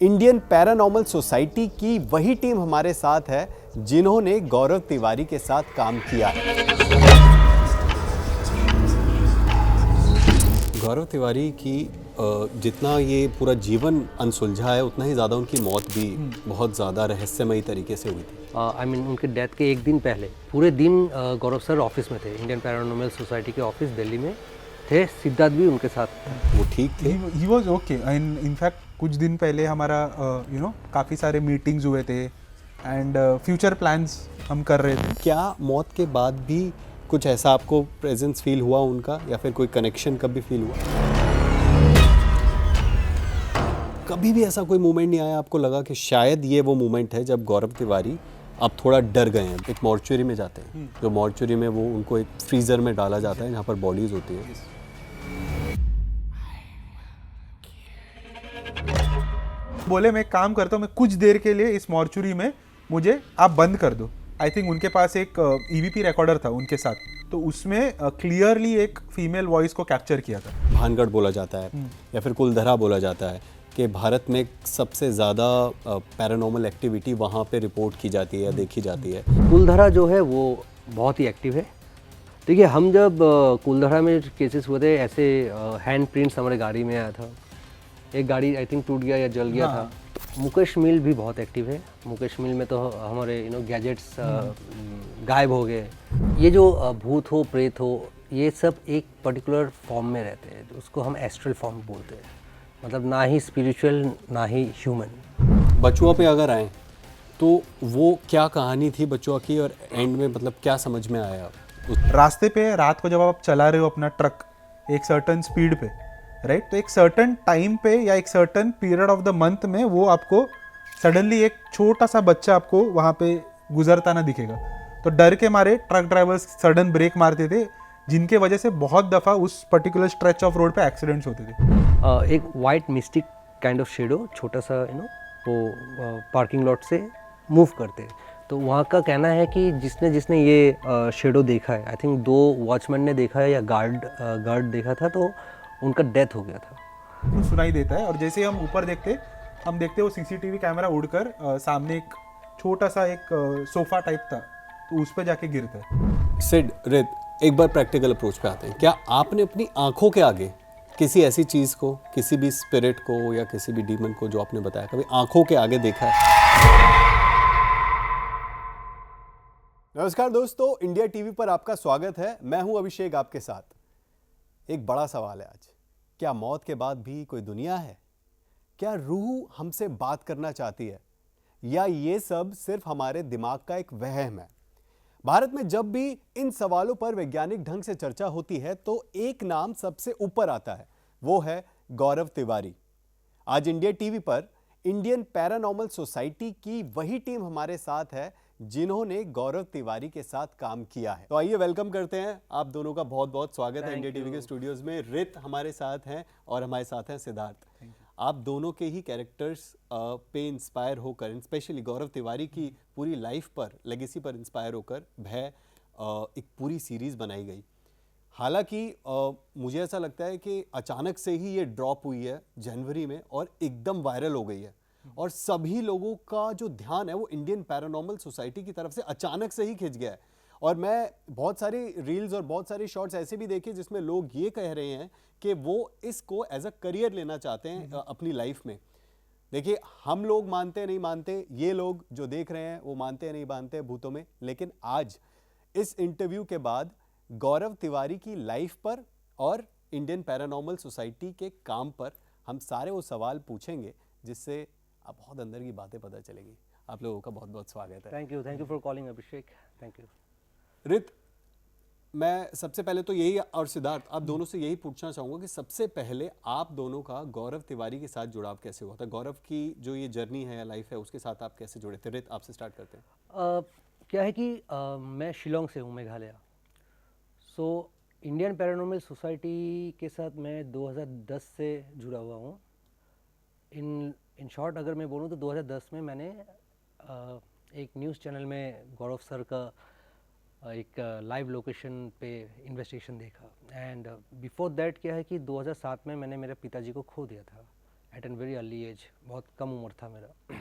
Indian paranormal society की वही team हमारे साथ है जिन्होंने गौरव तिवारी के साथ काम किया है। गौरव तिवारी की जितना ये पूरा जीवन अनसुलझा है उतना ही ज़्यादा उनकी मौत भी बहुत ज़्यादा रहस्यमयी तरीके से हुई थी। आई मीन उनके डेथ के एक दिन पहले पूरे दिन गौरव सर ऑफिस में थे, इंडियन पैरानॉर्मल सोसाइटी के ऑफिस दिल्ली में थे। सिद्धार्थ भी उनके साथ था। वो ठीक थे? He was okay. And in fact कुछ दिन पहले हमारा काफ़ी सारे मीटिंग्स हुए थे एंड फ्यूचर प्लान्स हम कर रहे थे। क्या मौत के बाद भी कुछ ऐसा आपको प्रेजेंस फील हुआ उनका, या फिर कोई कनेक्शन कभी फील हुआ? कभी भी ऐसा कोई मोमेंट नहीं आया आपको लगा कि शायद ये वो मोमेंट है जब गौरव तिवारी अब थोड़ा डर गए हैं? एक मॉर्चुरी में जाते हैं, जो मॉर्चुरी में वो उनको एक फ्रीजर में डाला जाता है जहाँ पर बॉडीज होती है। बोले मैं एक काम करता हूँ, मैं कुछ देर के लिए इस मॉर्चुरी में मुझे आप बंद कर दो। आई थिंक उनके पास एक ईवीपी रिकॉर्डर था उनके साथ, तो उसमें क्लियरली एक फीमेल वॉइस को कैप्चर किया था। भानगढ़ बोला जाता है या फिर कुलधरा बोला जाता है कि भारत में सबसे ज़्यादा पैरानॉर्मल एक्टिविटी वहाँ पे रिपोर्ट की जाती है या देखी जाती है। कुलधरा जो है वो बहुत ही एक्टिव है। देखिए, हम जब कुलधरा में केसेस हुए थे, ऐसे हैंड प्रिंट्स हमारे गाड़ी में आया था। एक गाड़ी आई थिंक टूट गया या जल गया था। मुकेश मिल भी बहुत एक्टिव है। मुकेश मिल में तो हमारे गैजेट्स गायब हो गए। ये जो भूत हो, प्रेत हो, ये सब एक पर्टिकुलर फॉर्म में रहते हैं, उसको हम एस्ट्रल फॉर्म बोलते हैं। मतलब ना ही स्पिरिचुअल ना ही ह्यूमन। बचुआ पे अगर आए तो वो क्या कहानी थी बचुआ की, और एंड में मतलब क्या समझ में आया? रास्ते पे रात को जब आप चला रहे हो अपना ट्रक एक सर्टन स्पीड पे, राइट, तो एक सर्टन टाइम पे या एक certain period of the month में वो आपको सडनली एक छोटा सा बच्चा आपको वहाँ पे गुजरता ना दिखेगा। तो डर के मारे ट्रक ड्राइवर्स सडन ब्रेक मारते थे, जिनके वजह से बहुत दफ़ा उस पर्टिकुलर स्ट्रेच ऑफ रोड पे एक्सीडेंट्स होते थे। एक white mistake kind of shadow, छोटा सा वो पार्किंग लॉट से मूव करते हैं। तो वहाँ का कहना है कि जिसने जिसने ये शेडो देखा है, आई थिंक 2 वॉचमैन ने देखा है या गार्ड देखा था, तो उनका डेथ हो गया था। तो सुनाई देता है, और जैसे हम ऊपर देखते हम देखते वो सीसीटीवी कैमरा उड़कर सामने एक छोटा सा एक सोफा टाइप था, तो उस पर जाके गिरता है। सिड, रित, एक बार प्रैक्टिकल अप्रोच पे आते हैं। क्या आपने अपनी आंखों के आगे किसी ऐसी चीज को, किसी भी स्पिरिट को या किसी भी डीमन को जो आपने बताया, कभी आंखों के आगे देखा है? नमस्कार दोस्तों, इंडिया टीवी पर आपका स्वागत है। मैं हूं अभिषेक आपके साथ। एक बड़ा सवाल है आज, क्या मौत के बाद भी कोई दुनिया है? क्या रूह हमसे बात करना चाहती है, या ये सब सिर्फ हमारे दिमाग का एक वहम है? भारत में जब भी इन सवालों पर वैज्ञानिक ढंग से चर्चा होती है तो एक नाम सबसे ऊपर आता है, वो है गौरव तिवारी। आज इंडिया टीवी पर इंडियन पैरानॉर्मल सोसाइटी की वही टीम हमारे साथ है जिन्होंने गौरव तिवारी के साथ काम किया है। तो आइए वेलकम करते हैं, आप दोनों का बहुत बहुत स्वागत है इंडिया टीवी के स्टूडियोज में। रित हमारे साथ हैं और हमारे साथ हैं सिद्धार्थ। आप दोनों के ही कैरेक्टर्स पे इंस्पायर होकर, स्पेशली गौरव तिवारी की पूरी लाइफ पर, लेगेसी पर इंस्पायर होकर भय एक पूरी सीरीज बनाई गई। हालांकि मुझे ऐसा लगता है कि अचानक से ही ये ड्रॉप हुई है जनवरी में और एकदम वायरल हो गई है, और सभी लोगों का जो ध्यान है वो इंडियन पैरानॉर्मल सोसाइटी की तरफ से अचानक से ही खिंच गया है। और मैं बहुत सारी रील्स और बहुत सारे शॉर्ट्स ऐसे भी देखे जिसमें लोग ये कह रहे हैं कि वो इसको एज अ करियर लेना चाहते हैं अपनी लाइफ में। देखिए, हम लोग मानते नहीं मानते, ये लोग जो देख रहे हैं वो मानते नहीं मानते भूतों में, लेकिन आज इस इंटरव्यू के बाद गौरव तिवारी की लाइफ पर और इंडियन पैरानॉर्मल सोसाइटी के काम पर हम सारे वो सवाल पूछेंगे जिससे आप बहुत अंदर की बातें पता चलेगी। आप लोगों का बहुत बहुत स्वागत है। Thank you for calling Abhishek. Thank you. रित, मैं सबसे पहले तो यही, और सिद्धार्थ, आप दोनों से यही पूछना चाहूँगा कि सबसे पहले आप दोनों का गौरव तिवारी के साथ जुड़ाव कैसे हुआ था? गौरव की जो ये जर्नी है या लाइफ है उसके साथ आप कैसे जुड़े थे? रित, आपसे स्टार्ट करते हैं। क्या है कि मैं शिलोंग से हूँ, Meghalaya. So Indian paranormal society के साथ मैं 2010 से जुड़ा हुआ हूँ। इन शॉर्ट अगर मैं बोलूँ तो 2010 में मैंने एक न्यूज़ चैनल में गौरव सर का एक लाइव लोकेशन पे इन्वेस्टिगेशन देखा। एंड बिफोर दैट क्या है कि 2007 में मैंने मेरे पिताजी को खो दिया था at an very early age, बहुत कम उम्र था मेरा।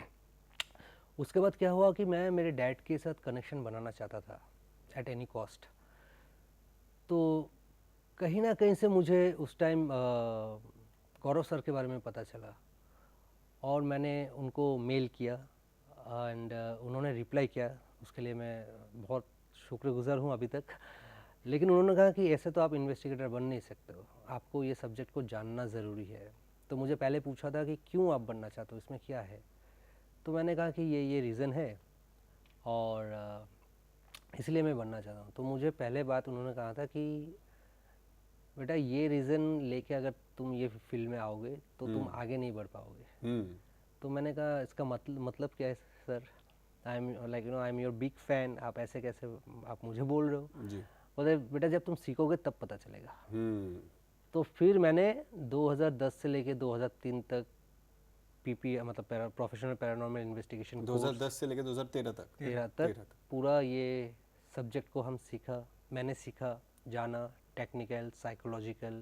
उसके बाद क्या हुआ कि मैं मेरे डैड के साथ कनेक्शन बनाना चाहता था एट एनी कॉस्ट। तो कहीं ना कहीं से मुझे उस टाइम गौरव सर के बारे में पता चला और मैंने उनको मेल किया एंड उन्होंने रिप्लाई किया। उसके लिए मैं बहुत शुक्रगुजार हूँ अभी तक। लेकिन उन्होंने कहा कि ऐसे तो आप इन्वेस्टिगेटर बन नहीं सकते हो, आपको ये सब्जेक्ट को जानना ज़रूरी है। तो मुझे पहले पूछा था कि क्यों आप बनना चाहते हो, इसमें क्या है। तो मैंने कहा कि ये रीज़न है और इसलिए मैं बनना चाहता हूँ। तो मुझे पहले बात उन्होंने कहा था कि बेटा ये रीज़न लेके अगर तुम ये फील्ड में आओगे तो तुम आगे नहीं बढ़ पाओगे। तो मैंने कहा इसका मतलब क्या है sir, I am like I am your big fan, आप ऐसे कैसे आप मुझे बोल रहे हो जी। बोले बेटा जब तुम सीखोगे तब पता चलेगा। तो फिर मैंने 2010 से लेके 2003 तक पीपी मतलब प्रोफेशनल पैरानॉर्मल इन्वेस्टिगेशन 2010 से लेके 2013 तक 13 तक पूरा ये सब्जेक्ट को हम सीखा, मैंने सीखा, जाना, टेक्निकल, साइकोलॉजिकल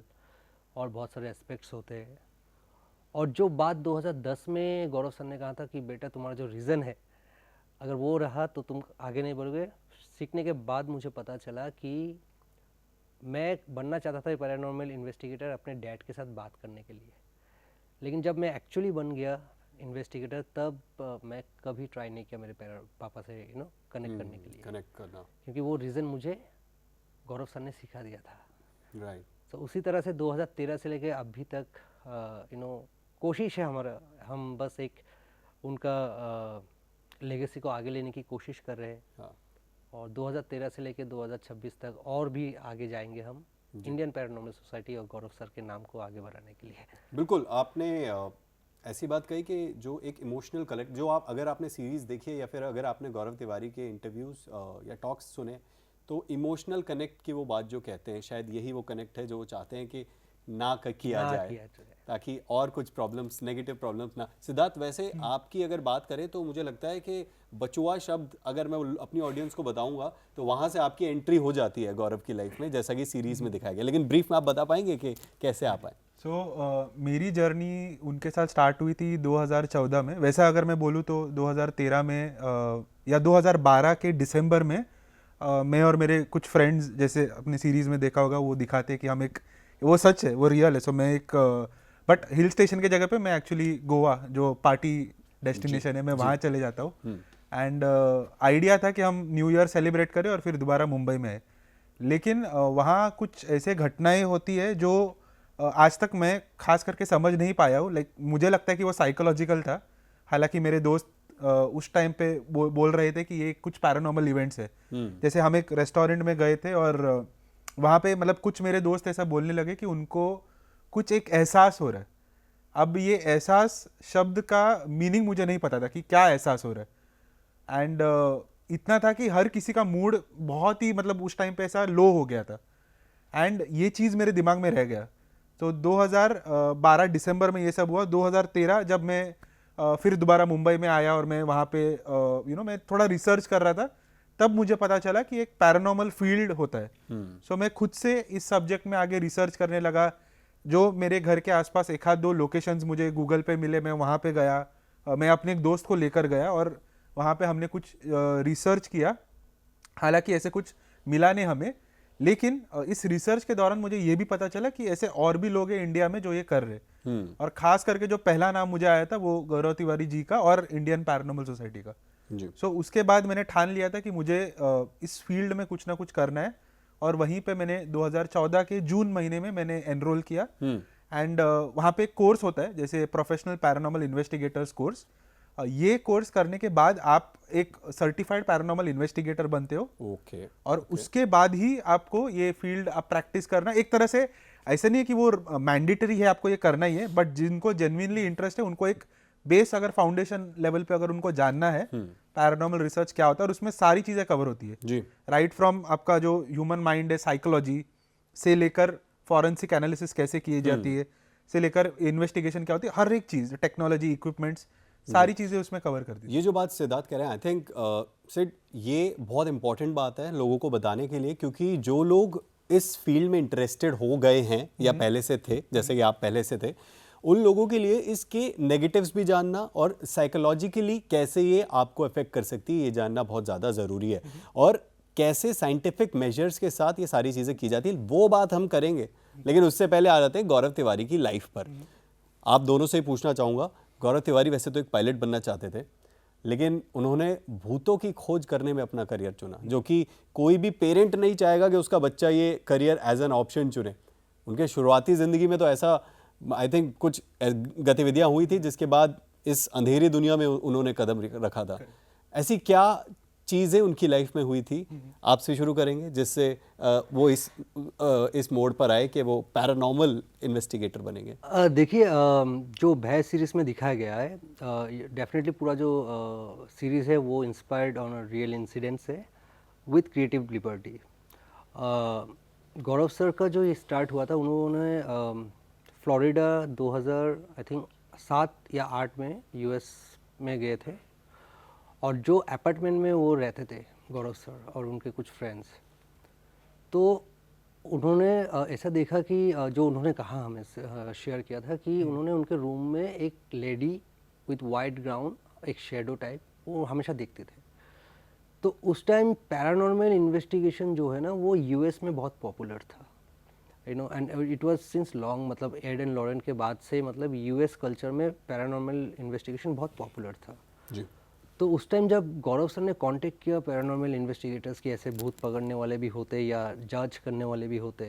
और बहुत सारे एस्पेक्ट्स होते हैं। और जो बात 2010 में गौरव सर ने कहा था कि बेटा तुम्हारा जो रीज़न है अगर वो रहा तो तुम आगे नहीं बढ़ोगे, सीखने के बाद मुझे पता चला कि मैं बनना चाहता था पैरानॉर्मल इन्वेस्टिगेटर अपने डैड के साथ बात करने के लिए। लेकिन जब मैं एक्चुअली बन गया इन्वेस्टिगेटर तब मैं कभी ट्राई नहीं किया मेरे पापा से कनेक्ट करने के लिए, कनेक्ट करना, क्योंकि वो रीज़न मुझे गौरव सर ने सिखा दिया था। राइट। तो उसी तरह से 2013 से लेके अभी तक कोशिश है हमारा, हम बस एक उनका लेगेसी को आगे लेने की कोशिश कर रहे हैं। और 2013 से लेके 2026 तक और भी आगे जाएंगे हम इंडियन पैरानॉर्मल सोसाइटी और गौरव सर के नाम को आगे बढ़ाने के लिए। बिल्कुल, आपने ऐसी बात कही कि जो एक इमोशनल कनेक्ट, जो आप अगर आपने सीरीज़ देखी है या फिर अगर आपने गौरव तिवारी के इंटरव्यूज़ या टॉक्स सुने तो इमोशनल कनेक्ट की वो बात जो कहते हैं शायद यही वो कनेक्ट है जो वो चाहते हैं कि ना किया जाए ताकि और कुछ प्रॉब्लम्स, नेगेटिव प्रॉब्लम्स ना। सिद्धार्थ, वैसे आपकी अगर बात करें तो मुझे लगता है कि बचुआ शब्द अगर मैं अपनी ऑडियंस को बताऊंगा तो वहाँ से आपकी एंट्री हो जाती है गौरव की लाइफ में, जैसा कि सीरीज़ में दिखाया गया। लेकिन ब्रीफ में आप बता पाएंगे कि कैसे आप आए? मेरी जर्नी उनके साथ स्टार्ट हुई थी 2014 में। वैसा अगर मैं बोलूँ तो 2013 में या 2012 के दिसंबर में मैं और मेरे कुछ फ्रेंड्स, जैसे अपनी सीरीज़ में देखा होगा, वो दिखाते कि हम एक, वो सच है, वो रियल है। सो मैं एक बट हिल स्टेशन के जगह पे मैं एक्चुअली गोवा जो पार्टी डेस्टिनेशन है मैं वहाँ चले जाता हूँ। एंड आइडिया था कि हम न्यू ईयर सेलिब्रेट करें और फिर दोबारा मुंबई में आए। लेकिन वहाँ कुछ ऐसे घटनाएं होती है जो आज तक मैं खास करके समझ नहीं पाया हूँ। लाइक मुझे लगता है कि वो साइकोलॉजिकल था, हालांकि मेरे दोस्त उस टाइम पे बोल रहे थे कि ये कुछ पैरानॉर्मल इवेंट्स है। जैसे हम एक रेस्टोरेंट में गए थे और वहाँ पे मतलब कुछ मेरे दोस्त ऐसा बोलने लगे कि उनको कुछ एक एहसास हो रहा है। अब ये एहसास शब्द का मीनिंग मुझे नहीं पता था कि क्या एहसास हो रहा है। एंड इतना था कि हर किसी का मूड बहुत ही मतलब उस टाइम पे ऐसा लो हो गया था। एंड ये चीज़ मेरे दिमाग में रह गया। तो 2012 दिसंबर में ये सब हुआ। 2013 जब मैं फिर दोबारा मुंबई में आया और मैं वहाँ पे मैं थोड़ा रिसर्च कर रहा था, तब मुझे पता चला कि एक पैरानॉर्मल फील्ड होता है। सो मैं खुद से इस सब्जेक्ट में आगे रिसर्च करने लगा। जो मेरे घर के आसपास एक आध दो लोकेशंस मुझे गूगल पे मिले, मैं वहाँ पे गया। मैं अपने एक दोस्त को लेकर गया और वहाँ पे हमने कुछ रिसर्च किया। हालांकि ऐसे कुछ मिला नहीं हमें, लेकिन इस रिसर्च के दौरान मुझे ये भी पता चला कि ऐसे और भी लोग हैं इंडिया में जो ये कर रहे हैं। और खास करके जो पहला नाम मुझे आया था वो गौरव तिवारी जी का और इंडियन पैरानॉर्मल सोसाइटी का। सो उसके बाद मैंने ठान लिया था कि मुझे इस फील्ड में कुछ ना कुछ करना है। और वहीं पे मैंने 2014 के जून महीने में मैंने एनरोल किया। एंड वहाँ पे एक कोर्स होता है जैसे प्रोफेशनल पैरानॉर्मल इन्वेस्टिगेटर्स कोर्स। ये कोर्स करने के बाद आप एक सर्टिफाइड पैरानॉर्मल इन्वेस्टिगेटर बनते हो। और उसके बाद ही आपको ये फील्ड आप प्रैक्टिस करना। एक तरह से ऐसा नहीं है कि वो मैंडेटरी है आपको ये करना ही है, बट जिनको जेन्युइनली इंटरेस्ट है उनको एक बेस अगर फाउंडेशन लेवल पे अगर उनको जानना है पैरानॉर्मल रिसर्च क्या होता है, और उसमें सारी चीजें कवर होती है। राइट फ्रॉम आपका जो ह्यूमन माइंड है, साइकोलॉजी से लेकर फॉरेंसिक एनालिसिस कैसे की जाती है, से लेकर इन्वेस्टिगेशन क्या होती है, हर एक चीज, टेक्नोलॉजी, इक्विपमेंट्स, सारी चीजें उसमें कवर कर दी। ये जो बात सिद्धार्थ कह रहे हैं, आई थिंक सिड ये बहुत इंपॉर्टेंट बात है लोगों को बताने के लिए, क्योंकि जो लोग इस फील्ड में इंटरेस्टेड हो गए हैं या पहले से थे, जैसे कि आप पहले से थे, उन लोगों के लिए इसके नेगेटिव्स भी जानना और साइकोलॉजिकली कैसे ये आपको अफेक्ट कर सकती है ये जानना बहुत ज़्यादा ज़रूरी है, और कैसे साइंटिफिक मेजर्स के साथ ये सारी चीज़ें की जाती है, वो बात हम करेंगे। लेकिन उससे पहले आ जाते हैं गौरव तिवारी की लाइफ पर। आप दोनों से ही पूछना चाहूँगा, गौरव तिवारी वैसे तो एक पायलट बनना चाहते थे, लेकिन उन्होंने भूतों की खोज करने में अपना करियर चुना, जो कि कोई भी पेरेंट नहीं चाहेगा कि उसका बच्चा ये करियर एज एन ऑप्शन चुने। उनके शुरुआती ज़िंदगी में तो ऐसा आई थिंक कुछ गतिविधियां हुई थी जिसके बाद इस अंधेरी दुनिया में उन्होंने कदम रखा था। ऐसी क्या चीज़ें उनकी लाइफ में हुई थी, आपसे शुरू करेंगे, जिससे वो इस मोड पर आए कि वो पैरानॉर्मल इन्वेस्टिगेटर बनेंगे। देखिए, जो भय सीरीज़ में दिखाया गया है, डेफिनेटली पूरा जो सीरीज़ है वो inspired on a real incidents है with creative liberty. Gaurav sir का जो ये स्टार्ट हुआ था, उन्होंने फ्लोरिडा 2000 आई थिंक 7 या 8 में यूएस में गए थे, और जो अपार्टमेंट में वो रहते थे गौरव सर और उनके कुछ फ्रेंड्स, तो उन्होंने ऐसा देखा कि जो उन्होंने कहा, हमें शेयर किया था कि उन्होंने उनके रूम में एक लेडी विथ वाइट ग्राउंड, एक शेडो टाइप, वो हमेशा देखते थे। तो उस टाइम पैरानॉर्मल इन्वेस्टिगेशन जो है ना, वो यूएस में बहुत पॉपुलर था, you know, and it was since long, मतलब एड एंड लॉरेन के बाद से, मतलब यूएस कल्चर में पैरानॉर्मल इन्वेस्टिगेशन बहुत पॉपुलर था जी। तो उस टाइम जब गौरव सर ने कांटेक्ट किया पैरानॉर्मल इन्वेस्टिगेटर्स की, ऐसे भूत पकड़ने वाले भी होते या जांच करने वाले भी होते,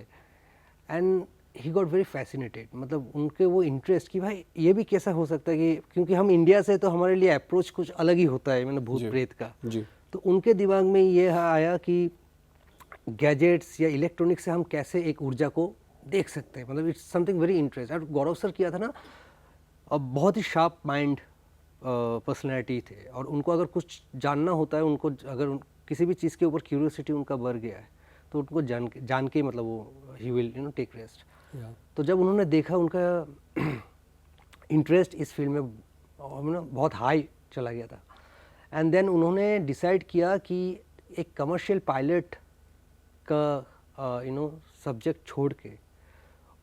and he got very fascinated, मतलब उनके वो इंटरेस्ट कि भाई ये भी कैसा हो सकता है, कि क्योंकि हम इंडिया से तो हमारे लिए अप्रोच कुछ अलग ही होता है, मतलब भूत प्रेत का। जी। तो उनके दिमाग में ये आया कि गैजेट्स या इलेक्ट्रॉनिक्स से हम कैसे एक ऊर्जा को देख सकते हैं, मतलब इट्स समथिंग वेरी इंटरेस्टिंग। और गौरव सर किया था ना, अब बहुत ही शार्प माइंड पर्सनैलिटी थे, और उनको अगर कुछ जानना होता है, उनको अगर किसी भी चीज़ के ऊपर क्यूरियोसिटी उनका बढ़ गया है, तो उनको जान के मतलब वो ही विल टेक रेस्ट। तो जब उन्होंने देखा उनका इंटरेस्ट इस फील्ड में बहुत हाई चला गया था, एंड देन उन्होंने डिसाइड किया कि एक कमर्शियल पायलट का सब्जेक्ट छोड़ के